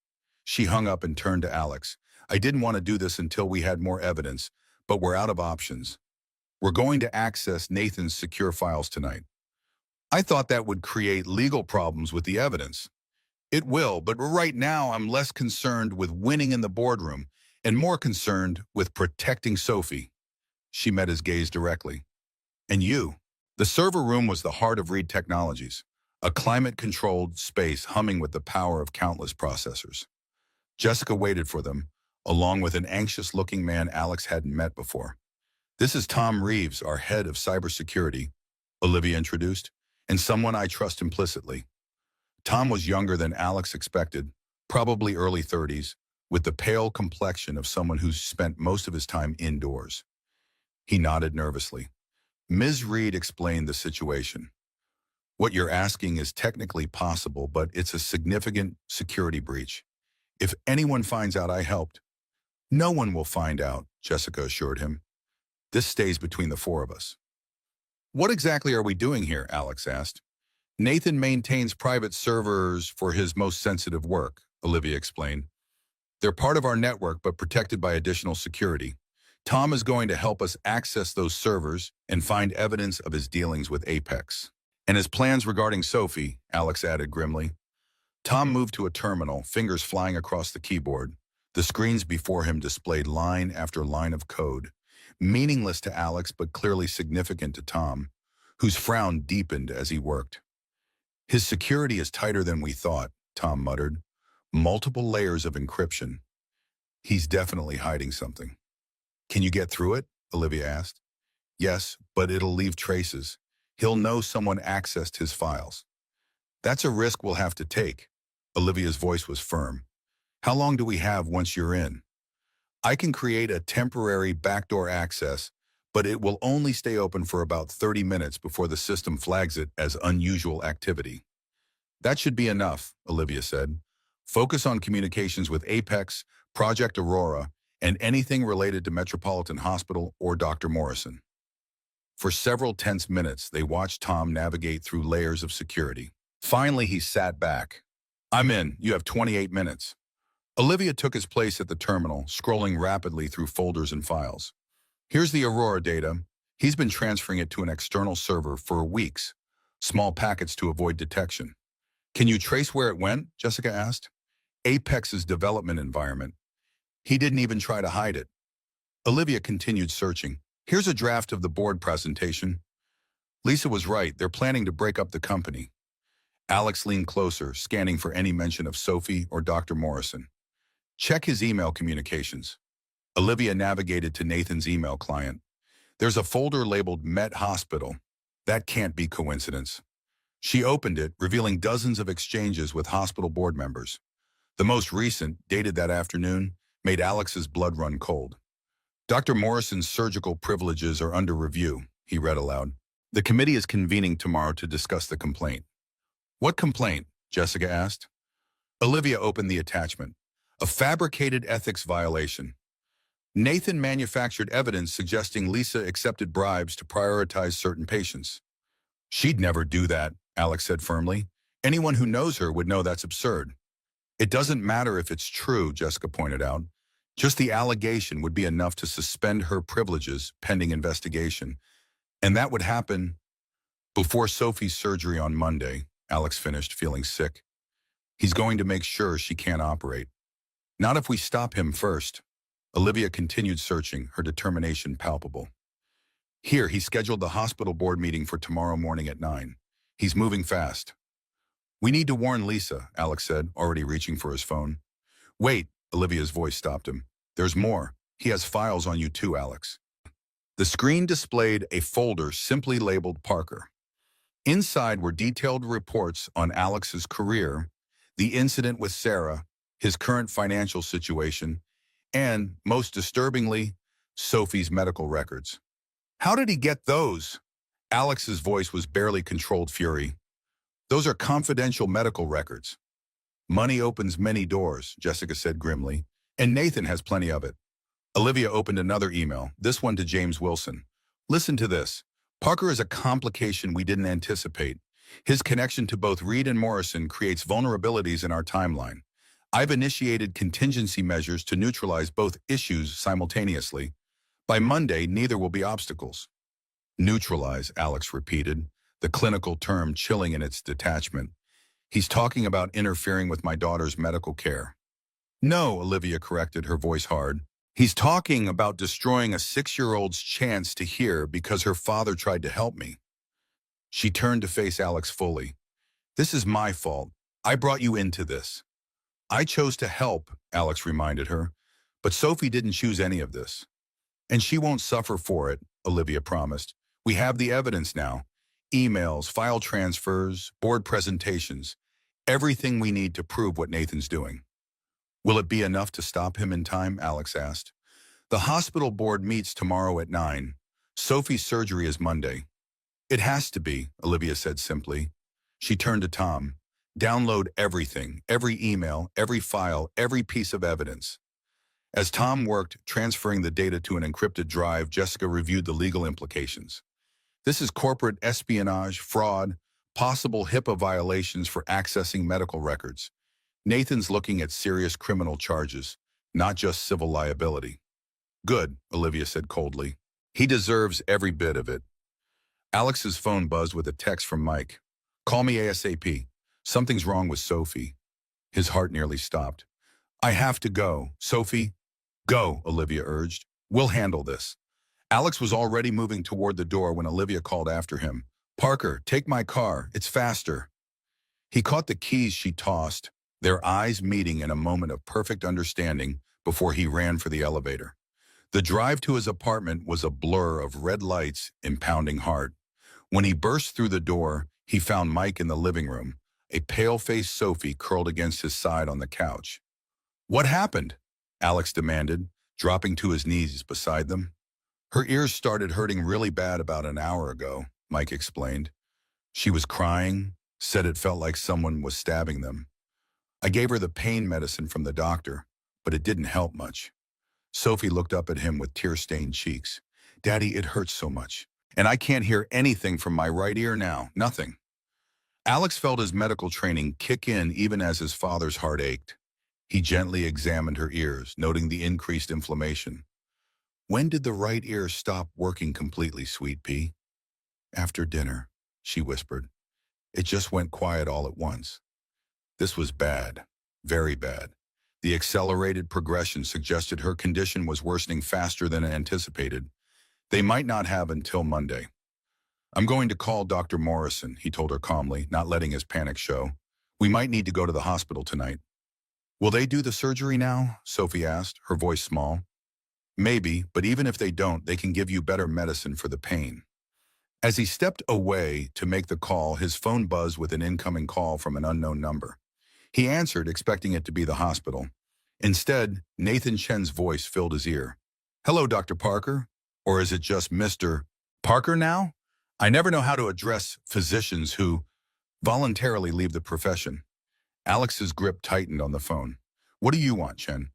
She hung up and turned to Alex. I didn't want to do this until we had more evidence, but we're out of options. We're going to access Nathan's secure files tonight. I thought that would create legal problems with the evidence. It will, but right now I'm less concerned with winning in the boardroom and more concerned with protecting Sophie. She met his gaze directly. And you? The server room was the heart of Reed Technologies, a climate-controlled space humming with the power of countless processors. Jessica waited for them, along with an anxious-looking man Alex hadn't met before. This is Tom Reeves, our head of cybersecurity, Olivia introduced, and someone I trust implicitly. Tom was younger than Alex expected, probably early 30s, with the pale complexion of someone who's spent most of his time indoors. He nodded nervously. Ms. Reed explained the situation. What you're asking is technically possible, but it's a significant security breach. If anyone finds out I helped, no one will find out, Jessica assured him. This stays between the four of us. What exactly are we doing here? Alex asked. Nathan maintains private servers for his most sensitive work, Olivia explained. They're part of our network, but protected by additional security. Tom is going to help us access those servers and find evidence of his dealings with Apex. And his plans regarding Sophie, Alex added grimly. Tom moved to a terminal, fingers flying across the keyboard. The screens before him displayed line after line of code, meaningless to Alex but clearly significant to Tom, whose frown deepened as he worked. His security is tighter than we thought, Tom muttered. Multiple layers of encryption. He's definitely hiding something. Can you get through it? Olivia asked. Yes, but it'll leave traces. He'll know someone accessed his files. That's a risk we'll have to take. Olivia's voice was firm. How long do we have once you're in? I can create a temporary backdoor access, but it will only stay open for about 30 minutes before the system flags it as unusual activity. That should be enough, Olivia said. Focus on communications with Apex, Project Aurora, and anything related to Metropolitan Hospital or Dr. Morrison. For several tense minutes, they watched Tom navigate through layers of security. Finally, he sat back. I'm in. You have 28 minutes. Olivia took his place at the terminal, scrolling rapidly through folders and files. Here's the Aurora data. He's been transferring it to an external server for weeks. Small packets to avoid detection. Can you trace where it went? Jessica asked. Apex's development environment. He didn't even try to hide it. Olivia continued searching. Here's a draft of the board presentation. Lisa was right. They're planning to break up the company. Alex leaned closer, scanning for any mention of Sophie or Dr. Morrison. Check his email communications. Olivia navigated to Nathan's email client. There's a folder labeled Met Hospital. That can't be coincidence. She opened it, revealing dozens of exchanges with hospital board members. The most recent, dated that afternoon, made Alex's blood run cold. Dr. Morrison's surgical privileges are under review, he read aloud. The committee is convening tomorrow to discuss the complaint. What complaint? Jessica asked. Olivia opened the attachment. A fabricated ethics violation. Nathan manufactured evidence suggesting Lisa accepted bribes to prioritize certain patients. She'd never do that, Alex said firmly. Anyone who knows her would know that's absurd. It doesn't matter if it's true, Jessica pointed out. Just the allegation would be enough to suspend her privileges pending investigation. And that would happen before Sophie's surgery on Monday, Alex finished, feeling sick. He's going to make sure she can't operate. Not if we stop him first. Olivia continued searching, her determination palpable. Here, he scheduled the hospital board meeting for tomorrow morning at 9. He's moving fast. We need to warn Lisa, Alex said, already reaching for his phone. Wait, Olivia's voice stopped him. There's more. He has files on you too, Alex. The screen displayed a folder simply labeled Parker. Inside were detailed reports on Alex's career, the incident with Sarah, his current financial situation, and, most disturbingly, Sophie's medical records. How did he get those? Alex's voice was barely controlled fury. Those are confidential medical records. Money opens many doors, Jessica said grimly, and Nathan has plenty of it. Olivia opened another email, this one to James Wilson. Listen to this. Parker is a complication we didn't anticipate. His connection to both Reed and Morrison creates vulnerabilities in our timeline. I've initiated contingency measures to neutralize both issues simultaneously. By Monday, neither will be obstacles. Neutralize, Alex repeated, the clinical term chilling in its detachment. He's talking about interfering with my daughter's medical care. No, Olivia corrected, her voice hard. He's talking about destroying a 6-year-old's chance to hear because her father tried to help me. She turned to face Alex fully. This is my fault. I brought you into this. I chose to help, Alex reminded her, but Sophie didn't choose any of this. And she won't suffer for it, Olivia promised. We have the evidence now. Emails, file transfers, board presentations, everything we need to prove what Nathan's doing. Will it be enough to stop him in time? Alex asked. The hospital board meets tomorrow at 9. Sophie's surgery is Monday. It has to be, Olivia said simply. She turned to Tom. Download everything, every email, every file, every piece of evidence. As Tom worked, transferring the data to an encrypted drive, Jessica reviewed the legal implications. This is corporate espionage, fraud, possible HIPAA violations for accessing medical records. Nathan's looking at serious criminal charges, not just civil liability. Good, Olivia said coldly. He deserves every bit of it. Alex's phone buzzed with a text from Mike. Call me ASAP. Something's wrong with Sophie. His heart nearly stopped. I have to go. Sophie, go, Olivia urged. We'll handle this. Alex was already moving toward the door when Olivia called after him. Parker, take my car. It's faster. He caught the keys she tossed, their eyes meeting in a moment of perfect understanding before he ran for the elevator. The drive to his apartment was a blur of red lights and pounding heart. When he burst through the door, he found Mike in the living room, a pale-faced Sophie curled against his side on the couch. What happened? Alex demanded, dropping to his knees beside them. Her ears started hurting really bad about an hour ago, Mike explained. She was crying, said it felt like someone was stabbing them. I gave her the pain medicine from the doctor, but it didn't help much. Sophie looked up at him with tear-stained cheeks. Daddy, it hurts so much, and I can't hear anything from my right ear now, nothing. Alex felt his medical training kick in even as his father's heart ached. He gently examined her ears, noting the increased inflammation. When did the right ear stop working completely, Sweet Pea? After dinner, she whispered. It just went quiet all at once. This was bad, very bad. The accelerated progression suggested her condition was worsening faster than anticipated. They might not have until Monday. I'm going to call Dr. Morrison, he told her calmly, not letting his panic show. We might need to go to the hospital tonight. Will they do the surgery now? Sophie asked, her voice small. Maybe, but even if they don't, they can give you better medicine for the pain. As he stepped away to make the call, his phone buzzed with an incoming call from an unknown number. He answered, expecting it to be the hospital. Instead, Nathan Chen's voice filled his ear. Hello, Dr. Parker. Or is it just Mr. Parker now? I never know how to address physicians who voluntarily leave the profession. Alex's grip tightened on the phone. What do you want, Chen?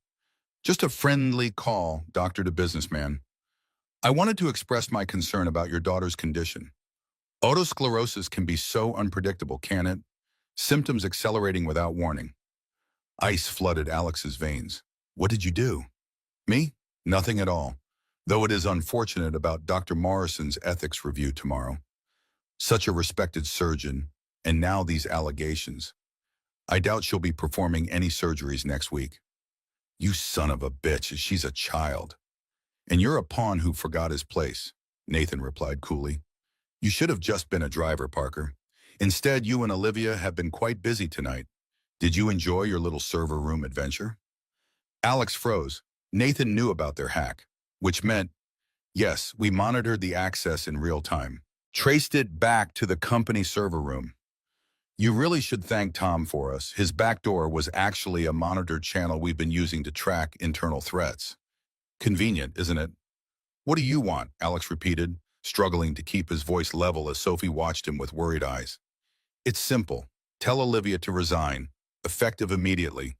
Just a friendly call, doctor to businessman. I wanted to express my concern about your daughter's condition. Otosclerosis can be so unpredictable, can it? Symptoms accelerating without warning. Ice flooded Alex's veins. What did you do? Me? Nothing at all. Though it is unfortunate about Dr. Morrison's ethics review tomorrow. Such a respected surgeon, and now these allegations. I doubt she'll be performing any surgeries next week. You son of a bitch, she's a child. And you're a pawn who forgot his place, Nathan replied coolly. You should have just been a driver, Parker. Instead, you and Olivia have been quite busy tonight. Did you enjoy your little server room adventure? Alex froze. Nathan knew about their hack, which meant, yes, we monitored the access in real time. Traced it back to the company server room. You really should thank Tom for us. His backdoor was actually a monitored channel we've been using to track internal threats. Convenient, isn't it? What do you want? Alex repeated, struggling to keep his voice level as Sophie watched him with worried eyes. It's simple. Tell Olivia to resign, effective immediately.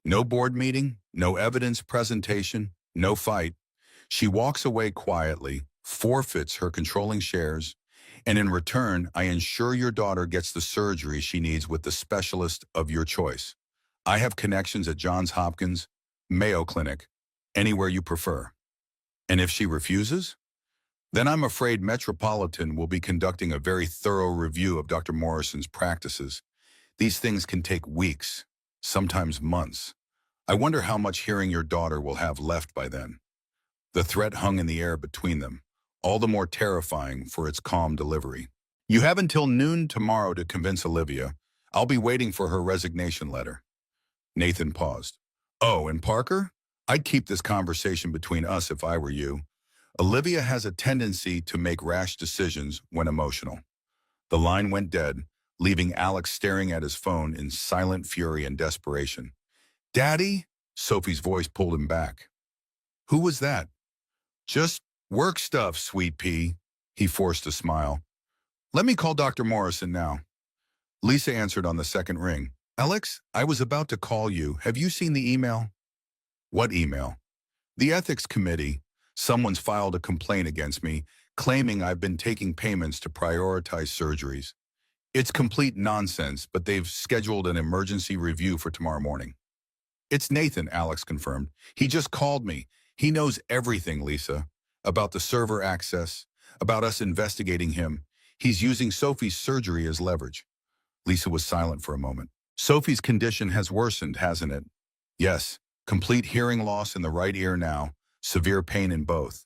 No board meeting, no evidence presentation, no fight. She walks away quietly, forfeits her controlling shares, and in return, I ensure your daughter gets the surgery she needs with the specialist of your choice. I have connections at Johns Hopkins, Mayo Clinic, anywhere you prefer. And if she refuses? Then I'm afraid Metropolitan will be conducting a very thorough review of Dr. Morrison's practices. These things can take weeks, sometimes months. I wonder how much hearing your daughter will have left by then. The threat hung in the air between them, all the more terrifying for its calm delivery. You have until noon tomorrow to convince Olivia. I'll be waiting for her resignation letter. Nathan paused. Oh, and Parker? I'd keep this conversation between us if I were you. Olivia has a tendency to make rash decisions when emotional. The line went dead, leaving Alex staring at his phone in silent fury and desperation. Daddy? Sophie's voice pulled him back. Who was that? Just work stuff, sweet pea. He forced a smile. Let me call Dr. Morrison now. Lisa answered on the second ring. Alex, I was about to call you. Have you seen the email? What email? The ethics committee. Someone's filed a complaint against me, claiming I've been taking payments to prioritize surgeries. It's complete nonsense, but they've scheduled an emergency review for tomorrow morning. It's Nathan, Alex confirmed. He just called me. He knows everything, Lisa, about the server access, about us investigating him. He's using Sophie's surgery as leverage. Lisa was silent for a moment. Sophie's condition has worsened, hasn't it? Yes, complete hearing loss in the right ear now, severe pain in both.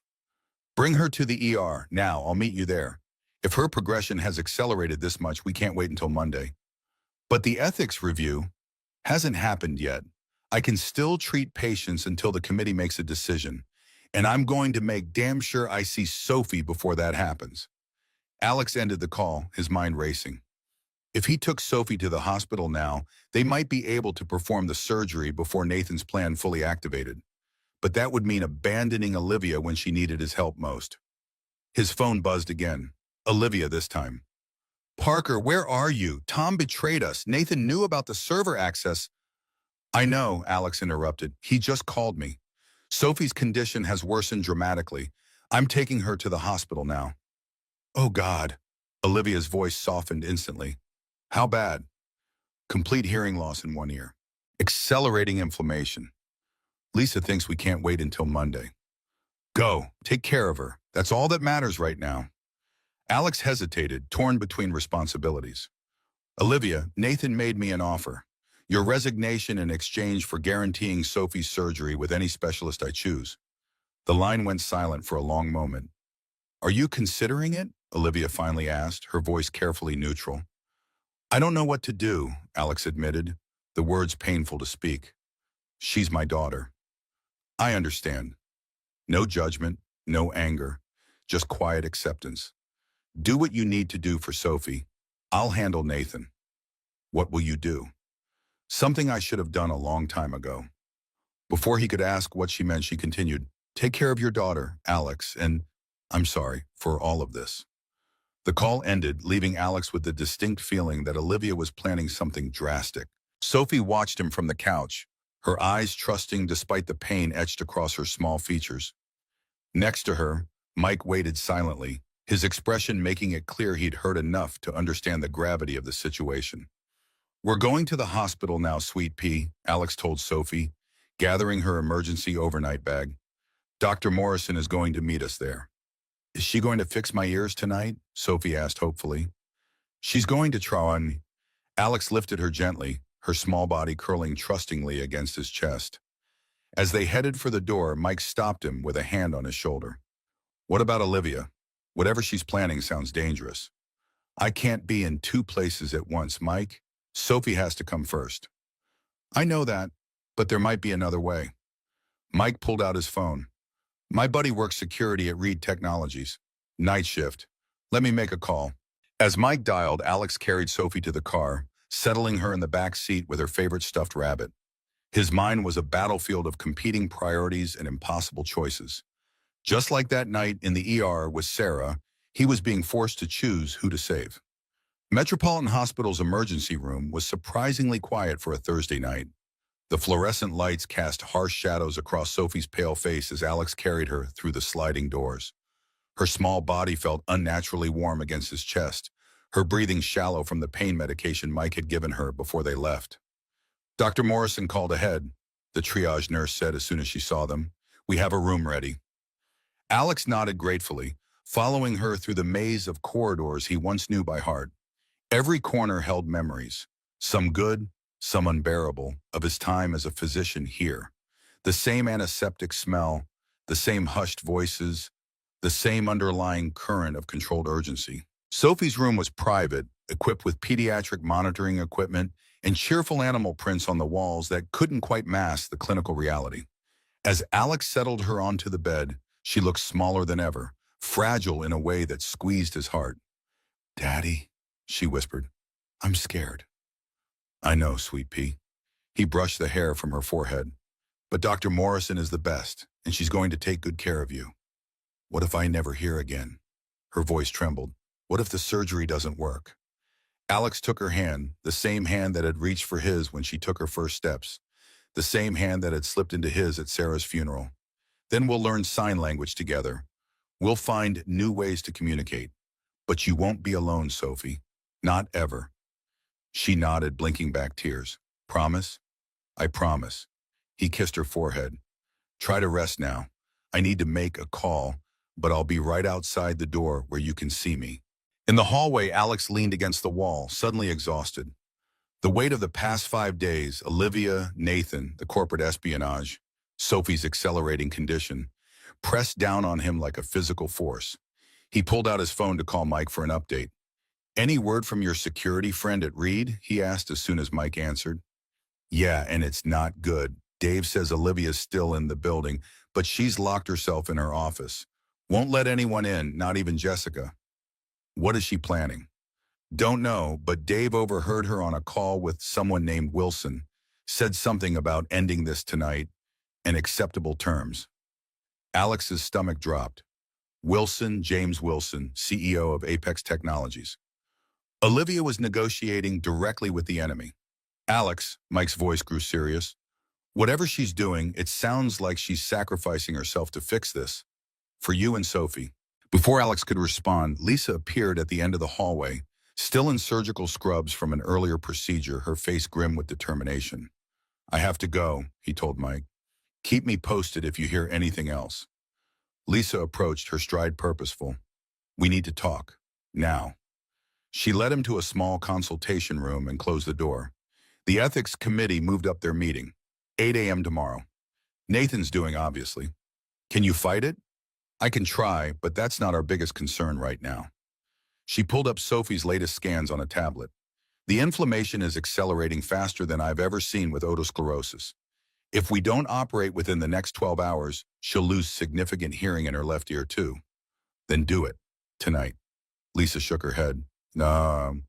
Bring her to the ER now. I'll meet you there. If her progression has accelerated this much, we can't wait until Monday. But the ethics review hasn't happened yet. I can still treat patients until the committee makes a decision, and I'm going to make damn sure I see Sophie before that happens. Alex ended the call, his mind racing. If he took Sophie to the hospital now, they might be able to perform the surgery before Nathan's plan fully activated. But that would mean abandoning Olivia when she needed his help most. His phone buzzed again. Olivia this time. Parker, where are you? Tom betrayed us. Nathan knew about the server access. I know, Alex interrupted. He just called me. Sophie's condition has worsened dramatically. I'm taking her to the hospital now. Oh, God. Olivia's voice softened instantly. How bad? Complete hearing loss in one ear. Accelerating inflammation. Lisa thinks we can't wait until Monday. Go. Take care of her. That's all that matters right now. Alex hesitated, torn between responsibilities. Olivia, Nathan made me an offer. Your resignation in exchange for guaranteeing Sophie's surgery with any specialist I choose. The line went silent for a long moment. Are you considering it? Olivia finally asked, her voice carefully neutral. I don't know what to do, Alex admitted, the words painful to speak. She's my daughter. I understand. No judgment, no anger, just quiet acceptance. Do what you need to do for Sophie. I'll handle Nathan. What will you do? Something I should have done a long time ago. Before he could ask what she meant, she continued, Take care of your daughter, Alex, and I'm sorry for all of this. The call ended, leaving Alex with the distinct feeling that Olivia was planning something drastic. Sophie watched him from the couch, her eyes trusting despite the pain etched across her small features. Next to her, Mike waited silently, his expression making it clear he'd heard enough to understand the gravity of the situation. "We're going to the hospital now, Sweet Pea," Alex told Sophie, gathering her emergency overnight bag. "Dr. Morrison is going to meet us there." "Is she going to fix my ears tonight?" Sophie asked hopefully. "She's going to try on." Alex lifted her gently, her small body curling trustingly against his chest. As they headed for the door, Mike stopped him with a hand on his shoulder. "What about Olivia? Whatever she's planning sounds dangerous." "I can't be in two places at once, Mike. Sophie has to come first." "I know that, but there might be another way." Mike pulled out his phone. "My buddy works security at Reed Technologies. Night shift. Let me make a call." As Mike dialed, Alex carried Sophie to the car, settling her in the back seat with her favorite stuffed rabbit. His mind was a battlefield of competing priorities and impossible choices. Just like that night in the ER with Sarah, he was being forced to choose who to save. Metropolitan Hospital's emergency room was surprisingly quiet for a Thursday night. The fluorescent lights cast harsh shadows across Sophie's pale face as Alex carried her through the sliding doors. Her small body felt unnaturally warm against his chest, her breathing shallow from the pain medication Mike had given her before they left. "Dr. Morrison called ahead," the triage nurse said as soon as she saw them. "We have a room ready." Alex nodded gratefully, following her through the maze of corridors he once knew by heart. Every corner held memories, some good, some unbearable, of his time as a physician here. The same antiseptic smell, the same hushed voices, the same underlying current of controlled urgency. Sophie's room was private, equipped with pediatric monitoring equipment and cheerful animal prints on the walls that couldn't quite mask the clinical reality. As Alex settled her onto the bed, she looked smaller than ever, fragile in a way that squeezed his heart. "Daddy," she whispered, "I'm scared." "I know, Sweet Pea." He brushed the hair from her forehead. "But Dr. Morrison is the best, and she's going to take good care of you." "What if I never hear again?" Her voice trembled. "What if the surgery doesn't work?" Alex took her hand, the same hand that had reached for his when she took her first steps, the same hand that had slipped into his at Sarah's funeral. "Then we'll learn sign language together. We'll find new ways to communicate. But you won't be alone, Sophie. Not ever." She nodded, blinking back tears. "Promise?" "I promise." He kissed her forehead. "Try to rest now. I need to make a call, but I'll be right outside the door where you can see me." In the hallway, Alex leaned against the wall, suddenly exhausted. The weight of the past 5 days, Olivia, Nathan, the corporate espionage, Sophie's accelerating condition, pressed down on him like a physical force. He pulled out his phone to call Mike for an update. "Any word from your security friend at Reed?" he asked as soon as Mike answered. "Yeah, and it's not good. Dave says Olivia's still in the building, but she's locked herself in her office. Won't let anyone in, not even Jessica." "What is she planning?" "Don't know, but Dave overheard her on a call with someone named Wilson. Said something about ending this tonight and acceptable terms." Alex's stomach dropped. Wilson, James Wilson, CEO of Apex Technologies. Olivia was negotiating directly with the enemy. "Alex," Mike's voice grew serious, "whatever she's doing, it sounds like she's sacrificing herself to fix this. For you and Sophie." Before Alex could respond, Lisa appeared at the end of the hallway, still in surgical scrubs from an earlier procedure, her face grim with determination. "I have to go," he told Mike. "Keep me posted if you hear anything else." Lisa approached, her stride purposeful. "We need to talk. Now." She led him to a small consultation room and closed the door. The ethics committee moved up their meeting. 8 a.m. tomorrow. Nathan's doing, obviously. "Can you fight it?" "I can try, but that's not our biggest concern right now." She pulled up Sophie's latest scans on a tablet. "The inflammation is accelerating faster than I've ever seen with otosclerosis. If we don't operate within the next 12 hours, she'll lose significant hearing in her left ear too." "Then do it. Tonight." Lisa shook her head. "No,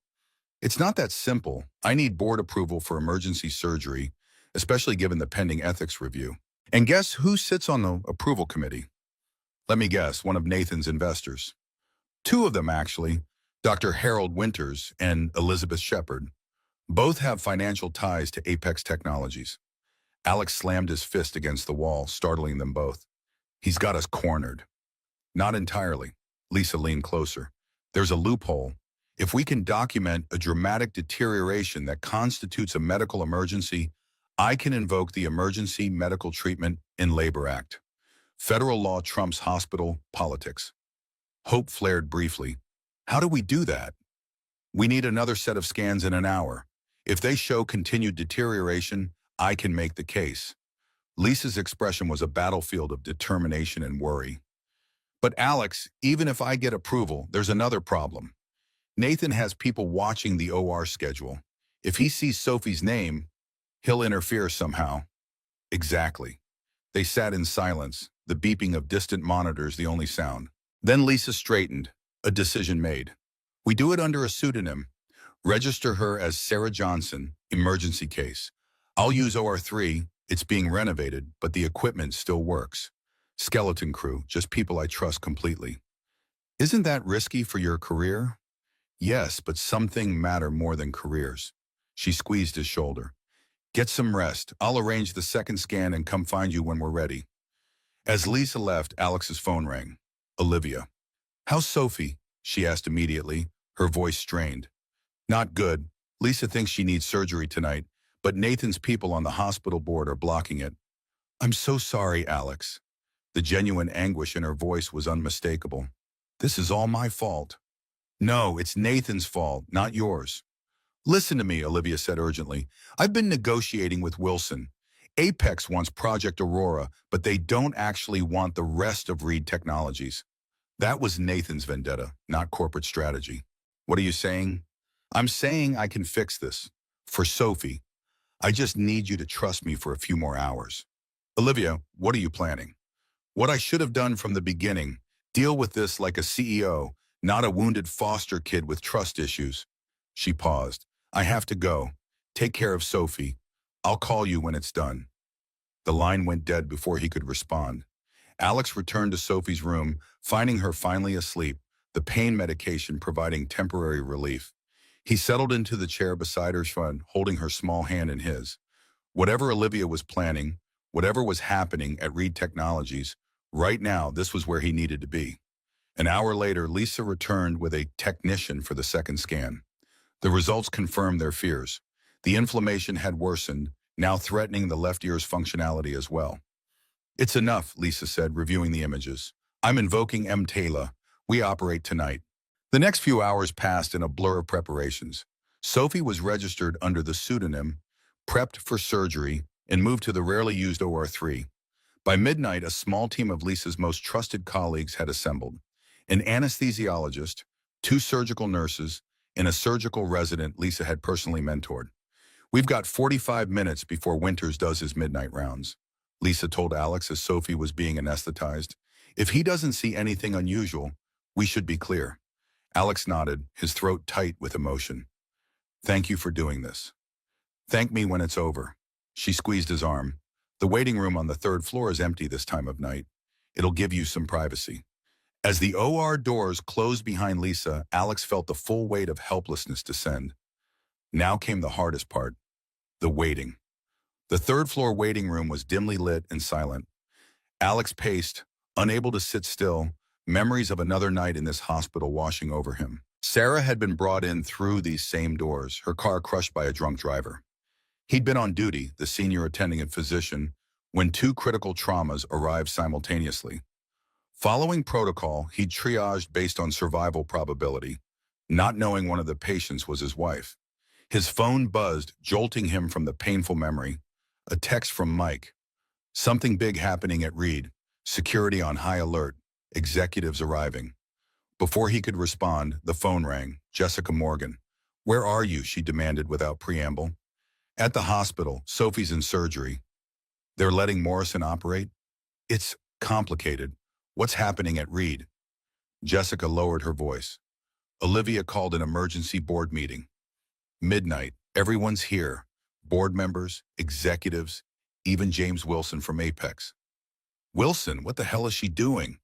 it's not that simple. I need board approval for emergency surgery, especially given the pending ethics review." "And guess who sits on the approval committee?" "Let me guess, one of Nathan's investors." "Two of them, actually, Dr. Harold Winters and Elizabeth Shepard. Both have financial ties to Apex Technologies." Alex slammed his fist against the wall, startling them both. He's got us cornered. Not entirely. Lisa leaned closer. There's a loophole. If we can document a dramatic deterioration that constitutes a medical emergency, I can invoke the Emergency Medical Treatment in Labor Act. Federal law trumps hospital politics. Hope flared briefly. How do we do that? We need another set of scans in an hour. If they show continued deterioration, I can make the case. Lisa's expression was a battlefield of determination and worry. But Alex, even if I get approval, there's another problem. Nathan has people watching the OR schedule. If he sees Sophie's name, he'll interfere somehow. Exactly. They sat in silence, the beeping of distant monitors the only sound. Then Lisa straightened, a decision made. We do it under a pseudonym. Register her as Sarah Johnson, emergency case. I'll use OR3, it's being renovated, but the equipment still works. Skeleton crew, just people I trust completely. Isn't that risky for your career? Yes, but something matter more than careers. She squeezed his shoulder. Get some rest. I'll arrange the second scan and come find you when we're ready. As Lisa left, Alex's phone rang. Olivia. How's Sophie? She asked immediately, her voice strained. Not good. Lisa thinks she needs surgery tonight, but Nathan's people on the hospital board are blocking it. I'm so sorry, Alex. The genuine anguish in her voice was unmistakable. This is all my fault. No, it's Nathan's fault, not yours. Listen to me, Olivia said urgently. I've been negotiating with Wilson. Apex wants Project Aurora, but they don't actually want the rest of Reed Technologies. That was Nathan's vendetta, not corporate strategy. What are you saying? I'm saying I can fix this. For Sophie. I just need you to trust me for a few more hours. Olivia, what are you planning? What I should have done from the beginning. Deal with this like a CEO, not a wounded foster kid with trust issues. She paused. I have to go. Take care of Sophie. I'll call you when it's done. The line went dead before he could respond. Alex returned to Sophie's room, finding her finally asleep, the pain medication providing temporary relief. He settled into the chair beside her son, holding her small hand in his. Whatever Olivia was planning, whatever was happening at Reed Technologies, right now this was where he needed to be. An hour later, Lisa returned with a technician for the second scan. The results confirmed their fears. The inflammation had worsened, now threatening the left ear's functionality as well. It's enough, Lisa said, reviewing the images. I'm invoking M. Taylor. We operate tonight. The next few hours passed in a blur of preparations. Sophie was registered under the pseudonym, prepped for surgery, and moved to the rarely used OR3. By midnight, a small team of Lisa's most trusted colleagues had assembled. An anesthesiologist, 2 surgical nurses, and a surgical resident Lisa had personally mentored. We've got 45 minutes before Winters does his midnight rounds, Lisa told Alex as Sophie was being anesthetized. If he doesn't see anything unusual, we should be clear. Alex nodded, his throat tight with emotion. Thank you for doing this. Thank me when it's over. She squeezed his arm. The waiting room on the 3rd floor is empty this time of night. It'll give you some privacy. As the OR doors closed behind Lisa, Alex felt the full weight of helplessness descend. Now came the hardest part, the waiting. The 3rd floor waiting room was dimly lit and silent. Alex paced, unable to sit still, memories of another night in this hospital washing over him. Sarah had been brought in through these same doors, her car crushed by a drunk driver. He'd been on duty, the senior attending and physician, when 2 critical traumas arrived simultaneously. Following protocol, he'd triaged based on survival probability, not knowing one of the patients was his wife. His phone buzzed, jolting him from the painful memory. A text from Mike. Something big happening at Reed. Security on high alert. Executives arriving. Before he could respond, the phone rang. Jessica Morgan. Where are you? She demanded without preamble. At the hospital. Sophie's in surgery. They're letting Morrison operate? It's complicated. What's happening at Reed? Jessica lowered her voice. Olivia called an emergency board meeting. Midnight. Everyone's here. Board members, executives, even James Wilson from Apex. Wilson, what the hell is she doing?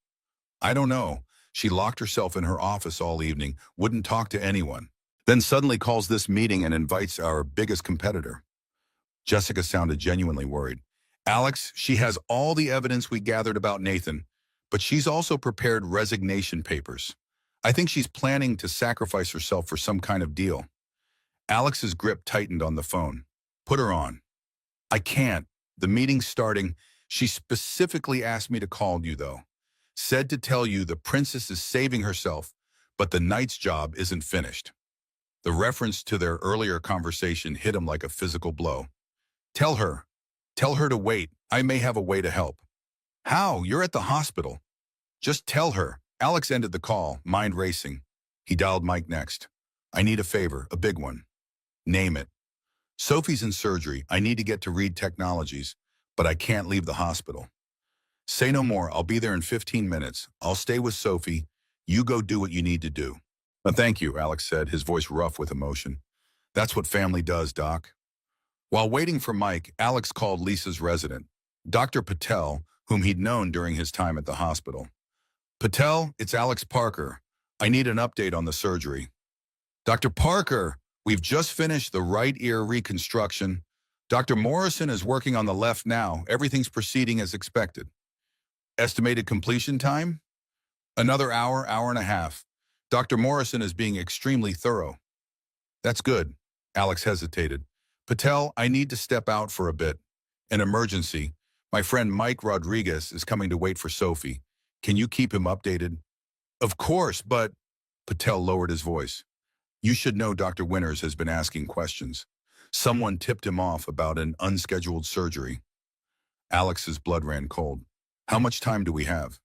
I don't know. She locked herself in her office all evening, wouldn't talk to anyone. Then suddenly calls this meeting and invites our biggest competitor. Jessica sounded genuinely worried. Alex, she has all the evidence we gathered about Nathan, but she's also prepared resignation papers. I think she's planning to sacrifice herself for some kind of deal. Alex's grip tightened on the phone. Put her on. I can't. The meeting's starting. She specifically asked me to call you, though. Said to tell you the princess is saving herself, but the knight's job isn't finished. The reference to their earlier conversation hit him like a physical blow. Tell her. Tell her to wait. I may have a way to help. How? You're at the hospital. Just tell her. Alex ended the call, mind racing. He dialed Mike next. I need a favor, a big one. Name it. Sophie's in surgery. I need to get to Reed Technologies, but I can't leave the hospital. Say no more. I'll be there in 15 minutes. I'll stay with Sophie. You go do what you need to do. Thank you, Alex said, his voice rough with emotion. That's what family does, Doc. While waiting for Mike, Alex called Lisa's resident, Dr. Patel, whom he'd known during his time at the hospital. Patel, it's Alex Parker. I need an update on the surgery. Dr. Parker, we've just finished the right ear reconstruction. Dr. Morrison is working on the left now. Everything's proceeding as expected. Estimated completion time? Another hour, hour and a half. Dr. Morrison is being extremely thorough. That's good. Alex hesitated. Patel, I need to step out for a bit. An emergency. My friend Mike Rodriguez is coming to wait for Sophie. Can you keep him updated? Of course, but... Patel lowered his voice. You should know Dr. Winters has been asking questions. Someone tipped him off about an unscheduled surgery. Alex's blood ran cold. How much time do we have?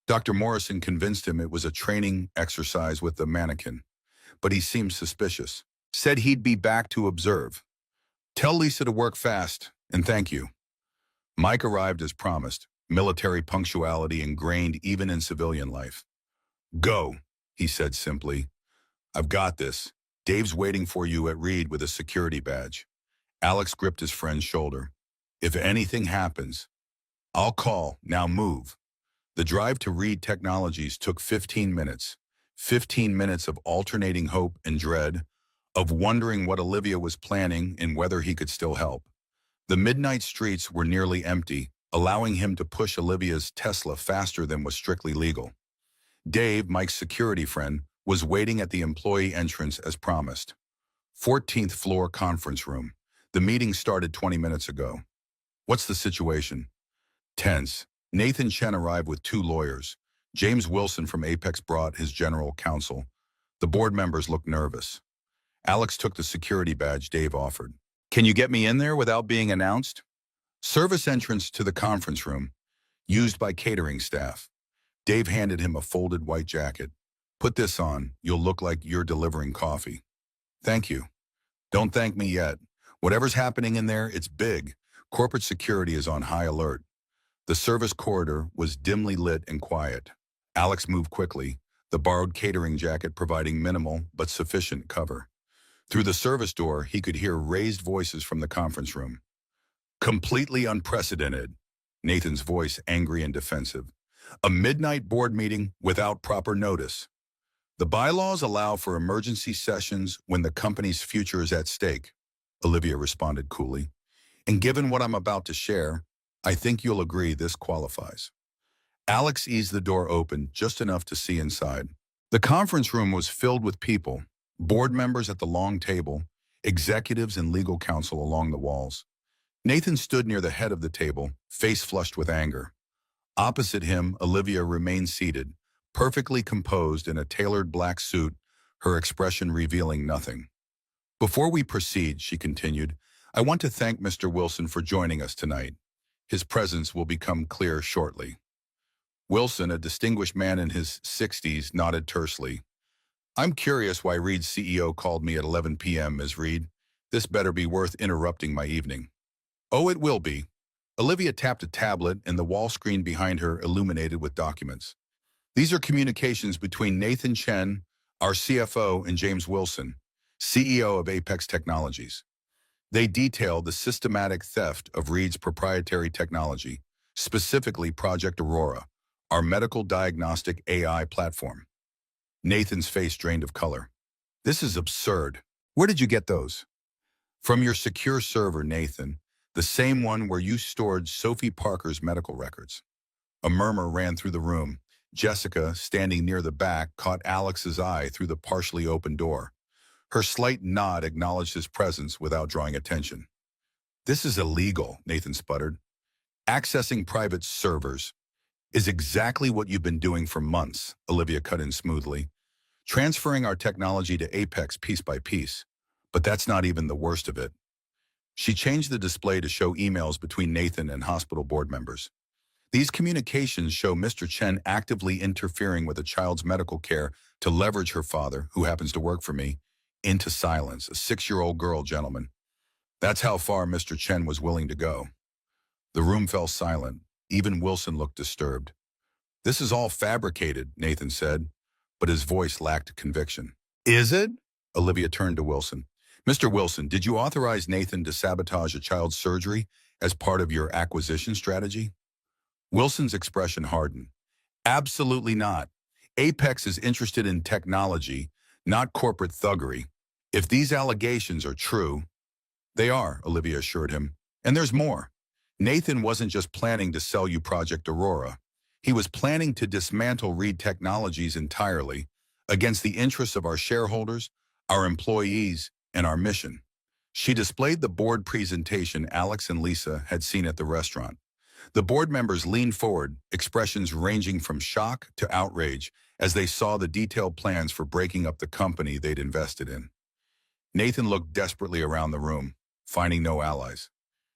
Dr. Morrison convinced him it was a training exercise with the mannequin, but he seemed suspicious. Said he'd be back to observe. Tell Lisa to work fast, and thank you. Mike arrived as promised, military punctuality ingrained even in civilian life. Go, he said simply. I've got this. Dave's waiting for you at Reed with a security badge. Alex gripped his friend's shoulder. If anything happens, I'll call. Now move. The drive to Reed Technologies took 15 minutes. 15 minutes of alternating hope and dread, of wondering what Olivia was planning and whether he could still help. The midnight streets were nearly empty, allowing him to push Olivia's Tesla faster than was strictly legal. Dave, Mike's security friend, was waiting at the employee entrance as promised. 14th floor conference room. The meeting started 20 minutes ago. What's the situation? Tense. Nathan Chen arrived with 2 lawyers. James Wilson from Apex brought his general counsel. The board members looked nervous. Alex took the security badge Dave offered. Can you get me in there without being announced? Service entrance to the conference room, used by catering staff. Dave handed him a folded white jacket. Put this on, you'll look like you're delivering coffee. Thank you. Don't thank me yet. Whatever's happening in there, it's big. Corporate security is on high alert. The service corridor was dimly lit and quiet. Alex moved quickly, the borrowed catering jacket providing minimal but sufficient cover. Through the service door, he could hear raised voices from the conference room. Completely unprecedented. Nathan's voice angry and defensive. A midnight board meeting without proper notice. The bylaws allow for emergency sessions when the company's future is at stake, Olivia responded coolly. And given what I'm about to share, I think you'll agree this qualifies. Alex eased the door open just enough to see inside. The conference room was filled with people, board members at the long table, executives and legal counsel along the walls. Nathan stood near the head of the table, face flushed with anger. Opposite him, Olivia remained seated, perfectly composed in a tailored black suit, her expression revealing nothing. Before we proceed, she continued, I want to thank Mr. Wilson for joining us tonight. His presence will become clear shortly. Wilson, a distinguished man in his 60s, nodded tersely. I'm curious why Reed's CEO called me at 11 p.m., Ms. Reed. This better be worth interrupting my evening. Oh, it will be. Olivia tapped a tablet and the wall screen behind her illuminated with documents. These are communications between Nathan Chen, our CFO, and James Wilson, CEO of Apex Technologies. They detail the systematic theft of Reed's proprietary technology, specifically Project Aurora, our medical diagnostic AI platform. Nathan's face drained of color. This is absurd. Where did you get those? From your secure server, Nathan. The same one where you stored Sophie Parker's medical records. A murmur ran through the room. Jessica, standing near the back, caught Alex's eye through the partially open door. Her slight nod acknowledged his presence without drawing attention. "This is illegal," Nathan sputtered. "Accessing private servers is exactly what you've been doing for months," Olivia cut in smoothly. "Transferring our technology to Apex piece by piece. But that's not even the worst of it." She changed the display to show emails between Nathan and hospital board members. These communications show Mr. Chen actively interfering with a child's medical care to leverage her father, who happens to work for me, into silence, a 6-year-old girl, gentlemen. That's how far Mr. Chen was willing to go. The room fell silent. Even Wilson looked disturbed. "This is all fabricated," Nathan said, but his voice lacked conviction. "Is it?" Olivia turned to Wilson. "Mr. Wilson, did you authorize Nathan to sabotage a child's surgery as part of your acquisition strategy?" Wilson's expression hardened. "Absolutely not. Apex is interested in technology, not corporate thuggery. If these allegations are true—" "They are," Olivia assured him. "And there's more. Nathan wasn't just planning to sell you Project Aurora. He was planning to dismantle Reed Technologies entirely, against the interests of our shareholders, our employees, and our mission." She displayed the board presentation Alex and Lisa had seen at the restaurant. The board members leaned forward, expressions ranging from shock to outrage, as they saw the detailed plans for breaking up the company they'd invested in. Nathan looked desperately around the room, finding no allies.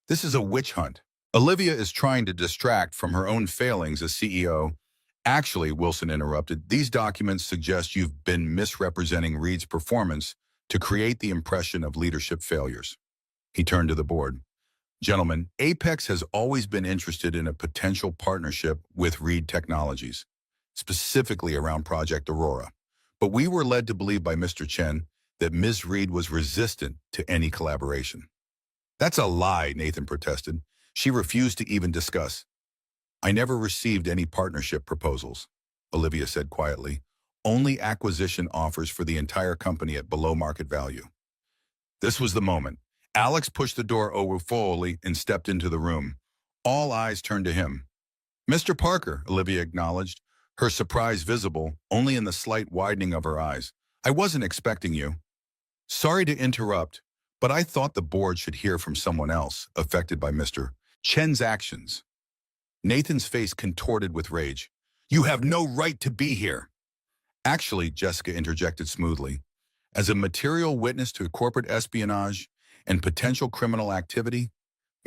"This is a witch hunt. Olivia is trying to distract from her own failings as CEO." "Actually," Wilson interrupted, "these documents suggest you've been misrepresenting Reed's performance to create the impression of leadership failures." He turned to the board. "Gentlemen, Apex has always been interested in a potential partnership with Reed Technologies, specifically around Project Aurora. But we were led to believe by Mr. Chen that Ms. Reed was resistant to any collaboration." "That's a lie," Nathan protested. "She refused to even discuss." "I never received any partnership proposals," Olivia said quietly. "Only acquisition offers for the entire company at below market value." This was the moment. Alex pushed the door over forwardly and stepped into the room. All eyes turned to him. "Mr. Parker," Olivia acknowledged, her surprise visible only in the slight widening of her eyes. "I wasn't expecting you." "Sorry to interrupt, but I thought the board should hear from someone else affected by Mr. Chen's actions." Nathan's face contorted with rage. "You have no right to be here." "Actually," Jessica interjected smoothly, "as a material witness to corporate espionage and potential criminal activity,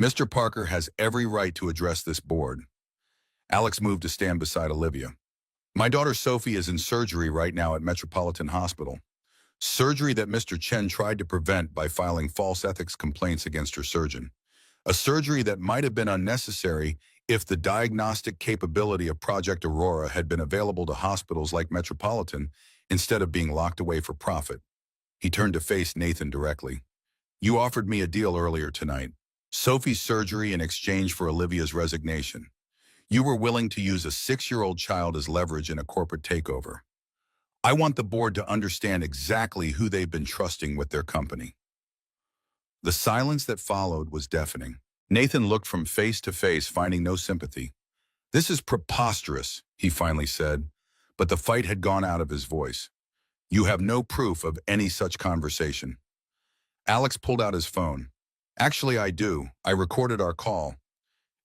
Mr. Parker has every right to address this board." Alex moved to stand beside Olivia. "My daughter Sophie is in surgery right now at Metropolitan Hospital. Surgery that Mr. Chen tried to prevent by filing false ethics complaints against her surgeon. A surgery that might have been unnecessary if the diagnostic capability of Project Aurora had been available to hospitals like Metropolitan instead of being locked away for profit." He turned to face Nathan directly. "You offered me a deal earlier tonight. Sophie's surgery in exchange for Olivia's resignation. You were willing to use a 6-year-old child as leverage in a corporate takeover. I want the board to understand exactly who they've been trusting with their company." The silence that followed was deafening. Nathan looked from face to face, finding no sympathy. "This is preposterous," he finally said, but the fight had gone out of his voice. "You have no proof of any such conversation." Alex pulled out his phone. "Actually, I do. I recorded our call."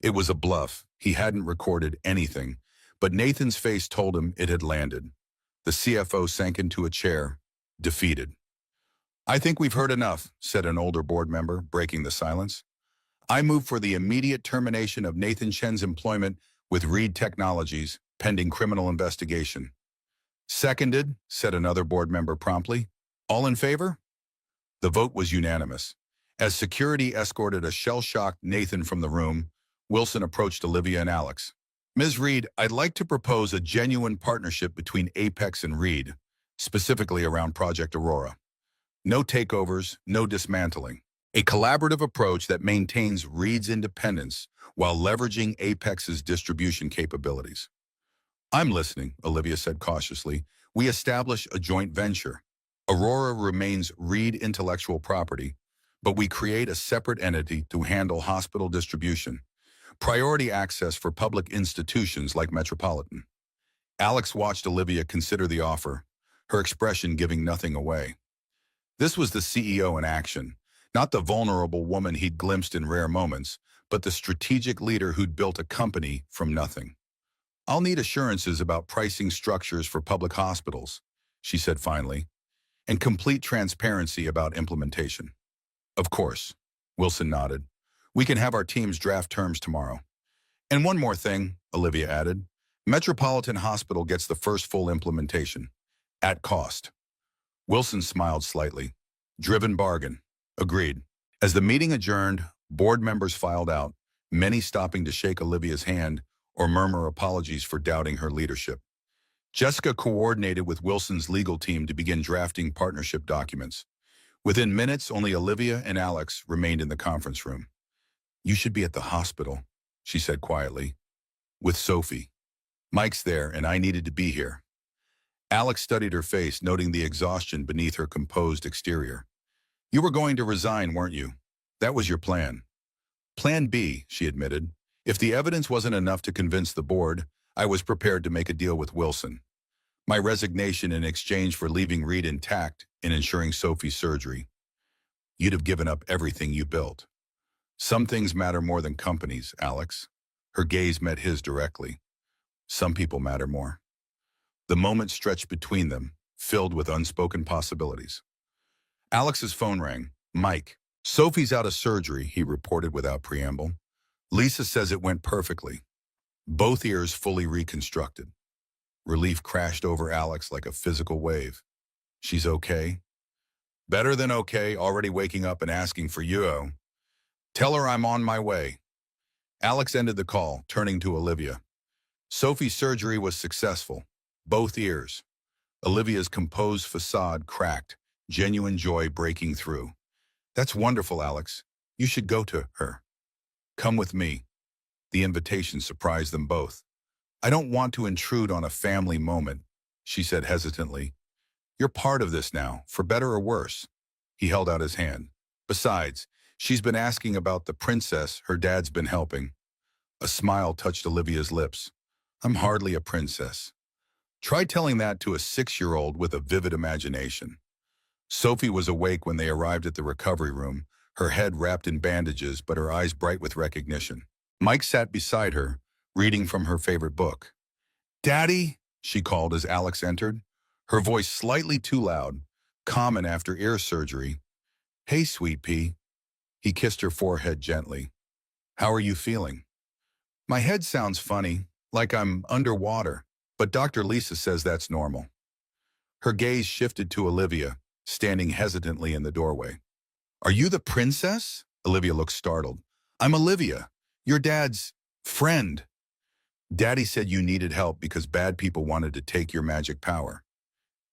It was a bluff. He hadn't recorded anything, but Nathan's face told him it had landed. The CFO sank into a chair, defeated. "I think we've heard enough," said an older board member, breaking the silence. "I move for the immediate termination of Nathan Chen's employment with Reed Technologies, pending criminal investigation." "Seconded," said another board member promptly. "All in favor?" The vote was unanimous. As security escorted a shell-shocked Nathan from the room, Wilson approached Olivia and Alex. "Ms. Reed, I'd like to propose a genuine partnership between Apex and Reed, specifically around Project Aurora. No takeovers, no dismantling. A collaborative approach that maintains Reed's independence while leveraging Apex's distribution capabilities." "I'm listening," Olivia said cautiously. "We establish a joint venture. Aurora remains Reed intellectual property, but we create a separate entity to handle hospital distribution, priority access for public institutions like Metropolitan. Alex watched Olivia consider the offer, her expression giving nothing away. This was the CEO in action, not the vulnerable woman he'd glimpsed in rare moments, but the strategic leader who'd built a company from nothing. "I'll need assurances about pricing structures for public hospitals," she said finally, "and complete transparency about implementation." "Of course," Wilson nodded. "We can have our teams draft terms tomorrow." "And one more thing," Olivia added. "Metropolitan Hospital gets the first full implementation, at cost." Wilson smiled slightly. "Driven bargain." "Agreed." As the meeting adjourned, board members filed out, many stopping to shake Olivia's hand or murmur apologies for doubting her leadership. Jessica coordinated with Wilson's legal team to begin drafting partnership documents. Within minutes, only Olivia and Alex remained in the conference room. "You should be at the hospital," she said quietly. "With Sophie. Mike's there, and I needed to be here." Alex studied her face, noting the exhaustion beneath her composed exterior. "You were going to resign, weren't you? That was your plan." "Plan B," she admitted. "If the evidence wasn't enough to convince the board, I was prepared to make a deal with Wilson. My resignation in exchange for leaving Reed intact and ensuring Sophie's surgery." "You'd have given up everything you built." "Some things matter more than companies, Alex." Her gaze met his directly. "Some people matter more." The moment stretched between them, filled with unspoken possibilities. Alex's phone rang. "Mike, Sophie's out of surgery," he reported without preamble. "Lisa says it went perfectly. Both ears fully reconstructed." Relief crashed over Alex like a physical wave. "She's okay?" "Better than okay, already waking up and asking for you. Tell her I'm on my way." Alex ended the call, turning to Olivia. "Sophie's surgery was successful. Both ears." Olivia's composed facade cracked, genuine joy breaking through. "That's wonderful, Alex. You should go to her." "Come with me." The invitation surprised them both. "I don't want to intrude on a family moment," she said hesitantly. "You're part of this now, for better or worse." He held out his hand. "Besides, she's been asking about the princess her dad's been helping." A smile touched Olivia's lips. "I'm hardly a princess." Try telling that to a 6-year-old with a vivid imagination. Sophie was awake when they arrived at the recovery room, her head wrapped in bandages but her eyes bright with recognition. Mike sat beside her, reading from her favorite book. "Daddy," she called as Alex entered, her voice slightly too loud, common after ear surgery. "Hey, sweet pea." He kissed her forehead gently. "How are you feeling?" "My head sounds funny, like I'm underwater, but Dr. Lisa says that's normal." Her gaze shifted to Olivia, standing hesitantly in the doorway. "Are you the princess?" Olivia looked startled. "I'm Olivia, your dad's friend." "Daddy said you needed help because bad people wanted to take your magic power."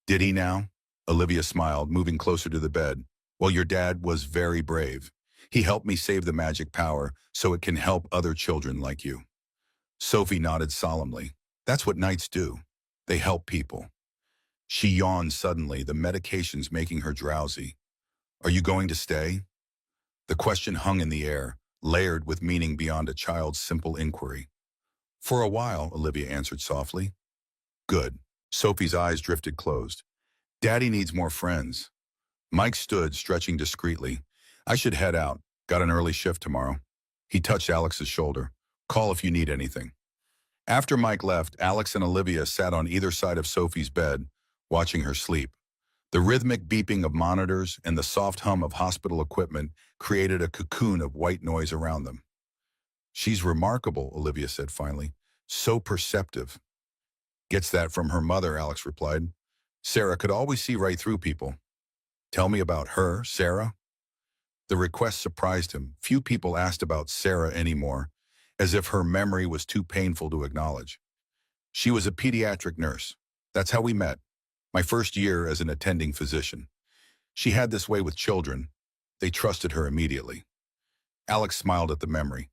"Did he now?" Olivia smiled, moving closer to the bed. "Well, your dad was very brave. He helped me save the magic power so it can help other children like you." Sophie nodded solemnly. "That's what knights do. They help people." She yawned suddenly, the medications making her drowsy. "Are you going to stay?" The question hung in the air, layered with meaning beyond a child's simple inquiry. "For a while," Olivia answered softly. "Good." Sophie's eyes drifted closed. "Daddy needs more friends." Mike stood, stretching discreetly. "I should head out. Got an early shift tomorrow." He touched Alex's shoulder. "Call if you need anything." After Mike left, Alex and Olivia sat on either side of Sophie's bed, watching her sleep. The rhythmic beeping of monitors and the soft hum of hospital equipment created a cocoon of white noise around them. "She's remarkable," Olivia said finally. "So perceptive." "Gets that from her mother," Alex replied. "Sarah could always see right through people." "Tell me about her, Sarah." The request surprised him. Few people asked about Sarah anymore, as if her memory was too painful to acknowledge. "She was a pediatric nurse. That's how we met. My first year as an attending physician. She had this way with children. They trusted her immediately." Alex smiled at the memory.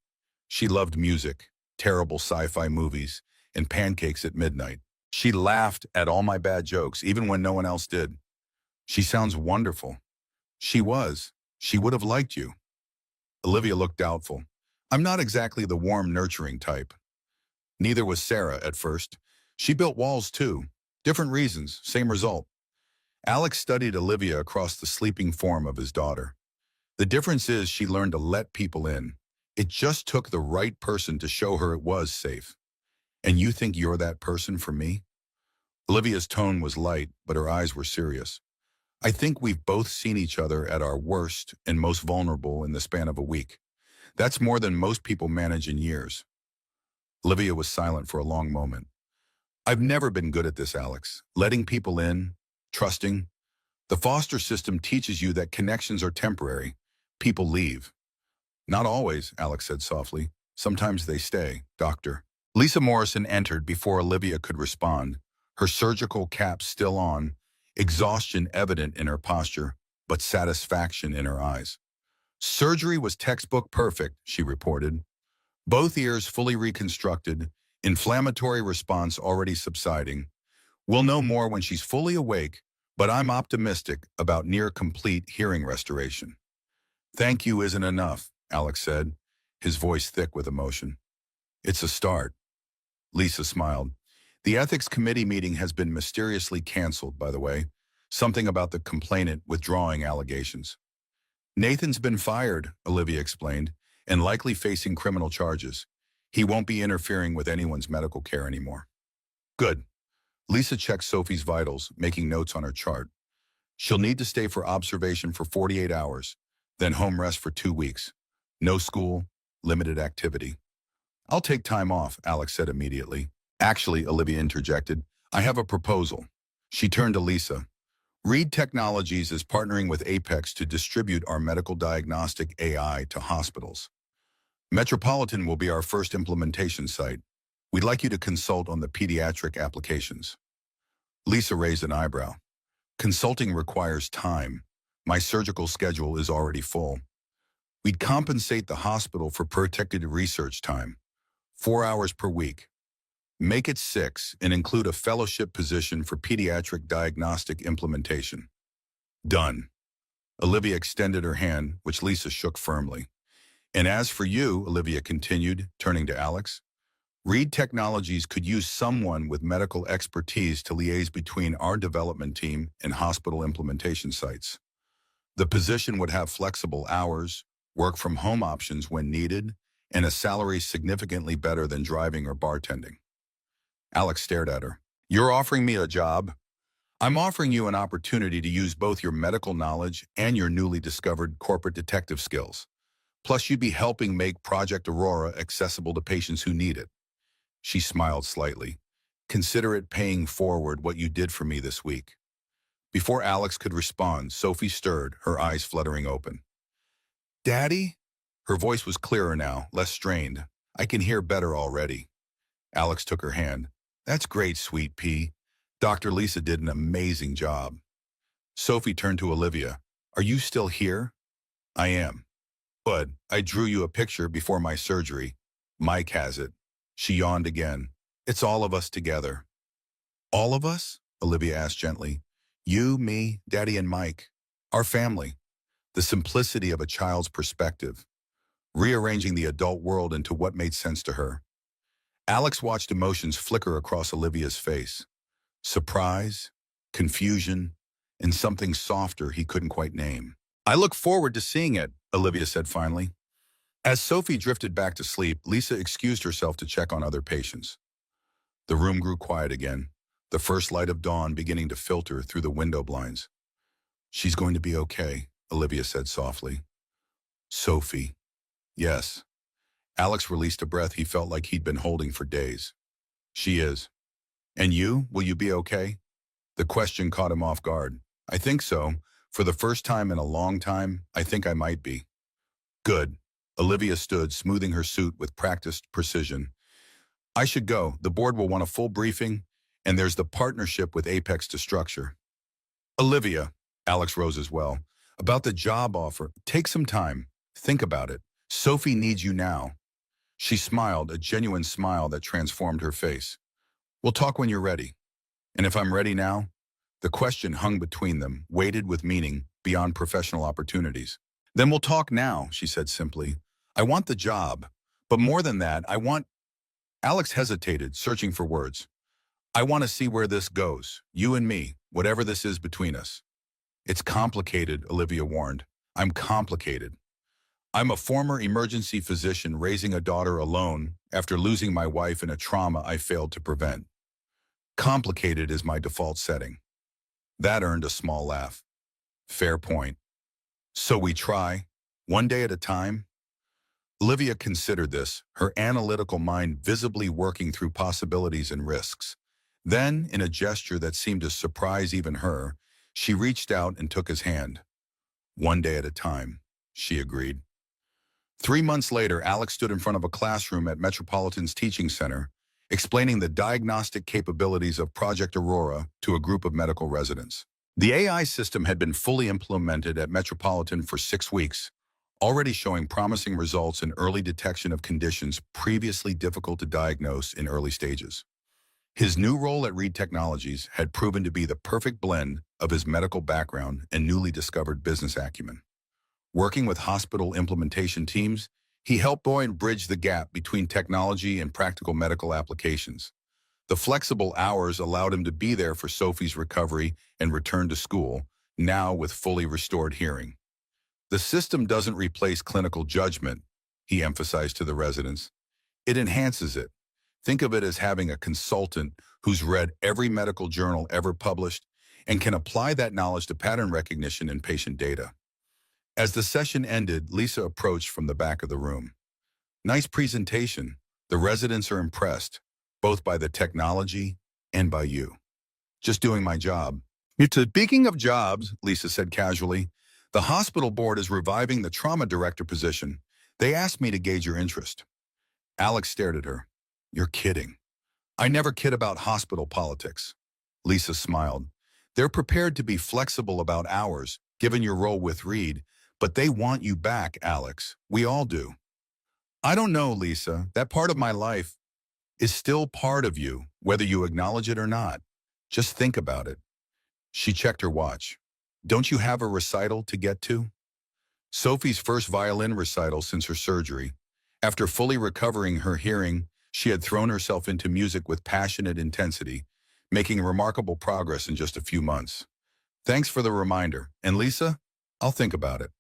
"She loved music, terrible sci-fi movies, and pancakes at midnight. She laughed at all my bad jokes, even when no one else did." "She sounds wonderful." "She was. She would have liked you. Olivia looked doubtful. I'm not exactly the warm, nurturing type. Neither was Sarah at first. She built walls too. Different reasons, same result. Alex studied Olivia across the sleeping form of his daughter. The difference is she learned to let people in. It just took the right person to show her it was safe. And you think you're that person for me? Olivia's tone was light, but her eyes were serious. I think we've both seen each other at our worst and most vulnerable in the span of a week. That's more than most people manage in years. Olivia was silent for a long moment. I've never been good at this, Alex. Letting people in, trusting. The foster system teaches you that connections are temporary. People leave. Not always, Alex said softly. Sometimes they stay, doctor. Lisa Morrison entered before Olivia could respond, her surgical cap still on, exhaustion evident in her posture, but satisfaction in her eyes. Surgery was textbook perfect, she reported. Both ears fully reconstructed, inflammatory response already subsiding. We'll know more when she's fully awake, but I'm optimistic about near-complete hearing restoration. Thank you isn't enough, Alex said, his voice thick with emotion. It's a start. Lisa smiled. The ethics committee meeting has been mysteriously canceled, by the way. Something about the complainant withdrawing allegations. Nathan's been fired, Olivia explained, and likely facing criminal charges. He won't be interfering with anyone's medical care anymore. Good. Lisa checked Sophie's vitals, making notes on her chart. She'll need to stay for observation for 48 hours, then home rest for 2 weeks. No school, limited activity. I'll take time off, Alex said immediately. Actually, Olivia interjected, I have a proposal. She turned to Lisa. Reed Technologies is partnering with Apex to distribute our medical diagnostic AI to hospitals. Metropolitan will be our first implementation site. We'd like you to consult on the pediatric applications. Lisa raised an eyebrow. Consulting requires time. My surgical schedule is already full. We'd compensate the hospital for protected research time, 4 hours per week. Make it 6 and include a fellowship position for pediatric diagnostic implementation. Done. Olivia extended her hand, which Lisa shook firmly. And as for you, Olivia continued, turning to Alex, Reed Technologies could use someone with medical expertise to liaise between our development team and hospital implementation sites. The position would have flexible hours, work from home options when needed, and a salary significantly better than driving or bartending. Alex stared at her. You're offering me a job? I'm offering you an opportunity to use both your medical knowledge and your newly discovered corporate detective skills. Plus, you'd be helping make Project Aurora accessible to patients who need it. She smiled slightly. Consider it paying forward what you did for me this week. Before Alex could respond, Sophie stirred, her eyes fluttering open. Daddy? Her voice was clearer now, less strained. I can hear better already. Alex took her hand. That's great, sweet pea. Dr. Lisa did an amazing job. Sophie turned to Olivia. Are you still here? I am. But I drew you a picture before my surgery. Mike has it. She yawned again. It's all of us together. All of us? Olivia asked gently. You, me, Daddy, and Mike. Our family. The simplicity of a child's perspective. Rearranging the adult world into what made sense to her. Alex watched emotions flicker across Olivia's face. Surprise, confusion, and something softer he couldn't quite name. I look forward to seeing it, Olivia said finally. As Sophie drifted back to sleep, Lisa excused herself to check on other patients. The room grew quiet again, the first light of dawn beginning to filter through the window blinds. She's going to be okay, Olivia said softly. Sophie. Yes. Alex released a breath he felt like he'd been holding for days. She is. And you, will you be okay? The question caught him off guard. I think so. For the first time in a long time, I think I might be. Good. Olivia stood, smoothing her suit with practiced precision. I should go. The board will want a full briefing, and there's the partnership with Apex to structure. Olivia, Alex rose as well, about the job offer. Take some time. Think about it. Sophie needs you now. She smiled, a genuine smile that transformed her face. We'll talk when you're ready. And if I'm ready now? The question hung between them, weighted with meaning beyond professional opportunities. Then we'll talk now, she said simply. I want the job. But more than that, I want... Alex hesitated, searching for words. I want to see where this goes. You and me, whatever this is between us. It's complicated, Olivia warned. I'm complicated. I'm a former emergency physician raising a daughter alone after losing my wife in a trauma I failed to prevent. Complicated is my default setting. That earned a small laugh. Fair point. So we try, one day at a time? Olivia considered this, her analytical mind visibly working through possibilities and risks. Then, in a gesture that seemed to surprise even her, she reached out and took his hand. One day at a time, she agreed. 3 months later, Alex stood in front of a classroom at Metropolitan's Teaching Center, explaining the diagnostic capabilities of Project Aurora to a group of medical residents. The AI system had been fully implemented at Metropolitan for 6 weeks, already showing promising results in early detection of conditions previously difficult to diagnose in early stages. His new role at Reed Technologies had proven to be the perfect blend of his medical background and newly discovered business acumen. Working with hospital implementation teams, he helped Boyne bridge the gap between technology and practical medical applications. The flexible hours allowed him to be there for Sophie's recovery and return to school, now with fully restored hearing. The system doesn't replace clinical judgment, he emphasized to the residents. It enhances it. Think of it as having a consultant who's read every medical journal ever published and can apply that knowledge to pattern recognition in patient data. As the session ended, Lisa approached from the back of the room. Nice presentation. The residents are impressed, both by the technology and by you. Just doing my job. Speaking of jobs, Lisa said casually, the hospital board is reviving the trauma director position. They asked me to gauge your interest. Alex stared at her. You're kidding. I never kid about hospital politics. Lisa smiled. They're prepared to be flexible about hours, given your role with Reed, but they want you back, Alex. We all do. I don't know, Lisa. That part of my life is still part of you, whether you acknowledge it or not. Just think about it. She checked her watch. Don't you have a recital to get to? Sophie's first violin recital since her surgery. After fully recovering her hearing, she had thrown herself into music with passionate intensity, making remarkable progress in just a few months. Thanks for the reminder. And Lisa, I'll think about it.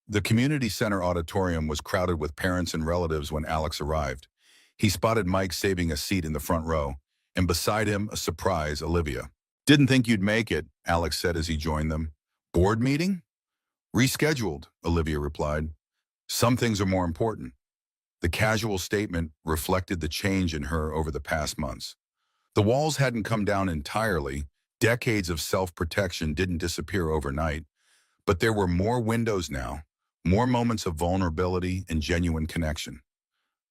The community center auditorium was crowded with parents and relatives when Alex arrived. He spotted Mike saving a seat in the front row, and beside him, a surprise, Olivia. Didn't think you'd make it, Alex said as he joined them. Board meeting? Rescheduled, Olivia replied. Some things are more important. The casual statement reflected the change in her over the past months. The walls hadn't come down entirely. Decades of self-protection didn't disappear overnight. But there were more windows now, more moments of vulnerability and genuine connection.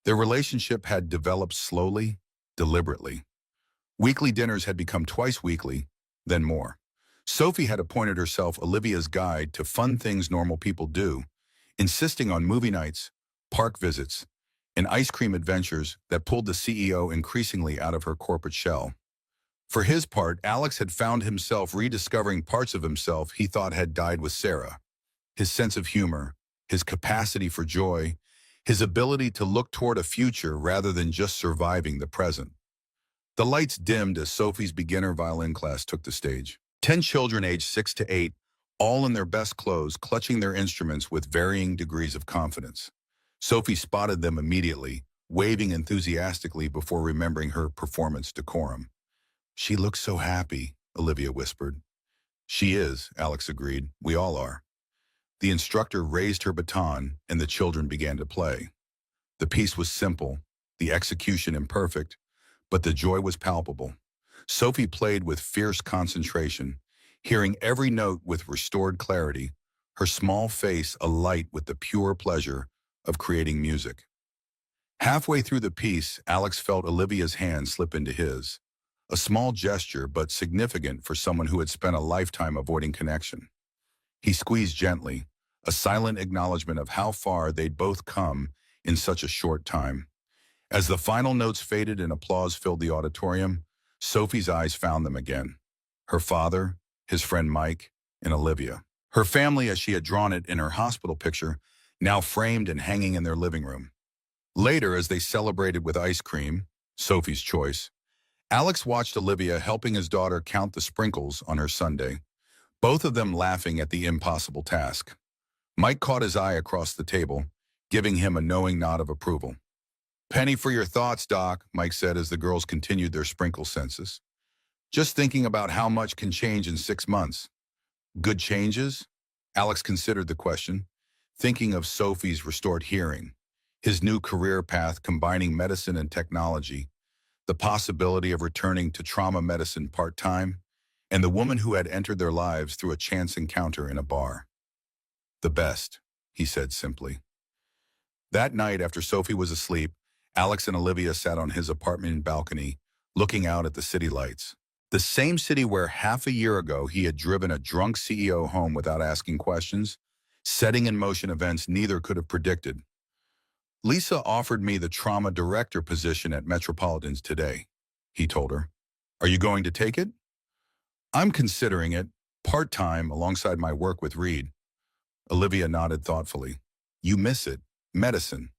Their relationship had developed slowly, deliberately. Weekly dinners had become twice weekly, then more. Sophie had appointed herself Olivia's guide to fun things normal people do, insisting on movie nights, park visits, and ice cream adventures that pulled the CEO increasingly out of her corporate shell. For his part, Alex had found himself rediscovering parts of himself he thought had died with Sarah. His sense of humor, his capacity for joy, his ability to look toward a future rather than just surviving the present. The lights dimmed as Sophie's beginner violin class took the stage. 10 children aged 6 to 8, all in their best clothes, clutching their instruments with varying degrees of confidence. Sophie spotted them immediately, waving enthusiastically before remembering her performance decorum. She looks so happy, Olivia whispered. She is, Alex agreed. We all are. The instructor raised her baton, and the children began to play. The piece was simple, the execution imperfect, but the joy was palpable. Sophie played with fierce concentration, hearing every note with restored clarity, her small face alight with the pure pleasure of creating music. Halfway through the piece, Alex felt Olivia's hand slip into his, a small gesture but significant for someone who had spent a lifetime avoiding connection. He squeezed gently, a silent acknowledgement of how far they'd both come in such a short time. As the final notes faded and applause filled the auditorium, Sophie's eyes found them again. Her father, his friend Mike, and Olivia. Her family, as she had drawn it in her hospital picture, now framed and hanging in their living room. Later, as they celebrated with ice cream, Sophie's choice, Alex watched Olivia helping his daughter count the sprinkles on her sundae, both of them laughing at the impossible task. Mike caught his eye across the table, giving him a knowing nod of approval. "Penny for your thoughts, Doc," Mike said as the girls continued their sprinkle census. "Just thinking about how much can change in 6 months. Good changes?" Alex considered the question, thinking of Sophie's restored hearing, his new career path combining medicine and technology, the possibility of returning to trauma medicine part-time, and the woman who had entered their lives through a chance encounter in a bar. "The best," he said simply. That night, after Sophie was asleep, Alex and Olivia sat on his apartment balcony, looking out at the city lights. The same city where half a year ago he had driven a drunk CEO home without asking questions, setting in motion events neither could have predicted. "Lisa offered me the trauma director position at Metropolitans today," he told her. "Are you going to take it?" "I'm considering it, part-time alongside my work with Reed." Olivia nodded thoughtfully. "You miss it, medicine."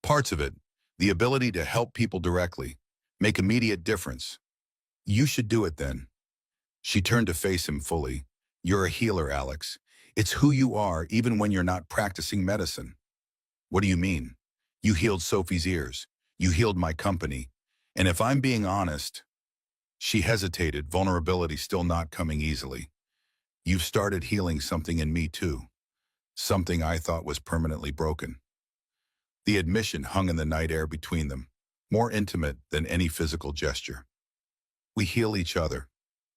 "Parts of it, the ability to help people directly, make immediate difference." "You should do it then." She turned to face him fully. "You're a healer, Alex. It's who you are even when you're not practicing medicine." "What do you mean?" "You healed Sophie's ears. You healed my company. And if I'm being honest," she hesitated, vulnerability still not coming easily, "you've started healing something in me too. Something I thought was permanently broken." The admission hung in the night air between them, more intimate than any physical gesture. "We heal each other,"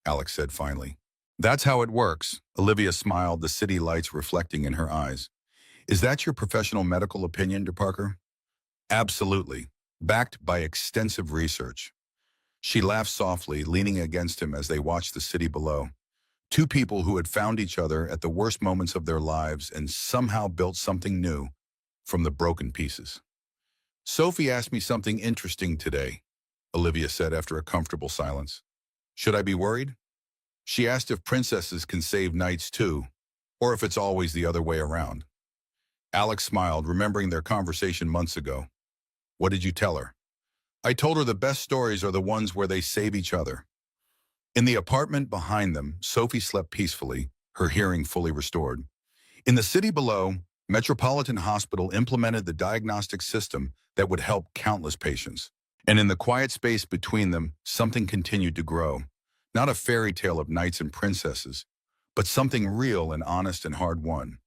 Alex said finally. "That's how it works." Olivia smiled, the city lights reflecting in her eyes. "Is that your professional medical opinion, DeParker?" "Absolutely, backed by extensive research." She laughed softly, leaning against him as they watched the city below. Two people who had found each other at the worst moments of their lives and somehow built something new from the broken pieces. "Sophie asked me something interesting today," Olivia said after a comfortable silence. "Should I be worried?" "She asked if princesses can save knights too, or if it's always the other way around." Alex smiled, remembering their conversation months ago. "What did you tell her?" "I told her the best stories are the ones where they save each other." In the apartment behind them, Sophie slept peacefully, her hearing fully restored. In the city below, Metropolitan Hospital implemented the diagnostic system that would help countless patients. And in the quiet space between them, something continued to grow. Not a fairy tale of knights and princesses, but something real and honest and hard-won.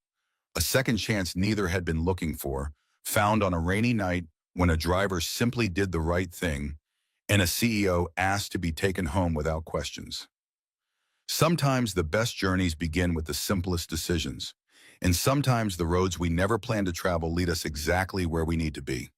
A second chance neither had been looking for, found on a rainy night when a driver simply did the right thing and a CEO asked to be taken home without questions. Sometimes the best journeys begin with the simplest decisions, and sometimes the roads we never plan to travel lead us exactly where we need to be.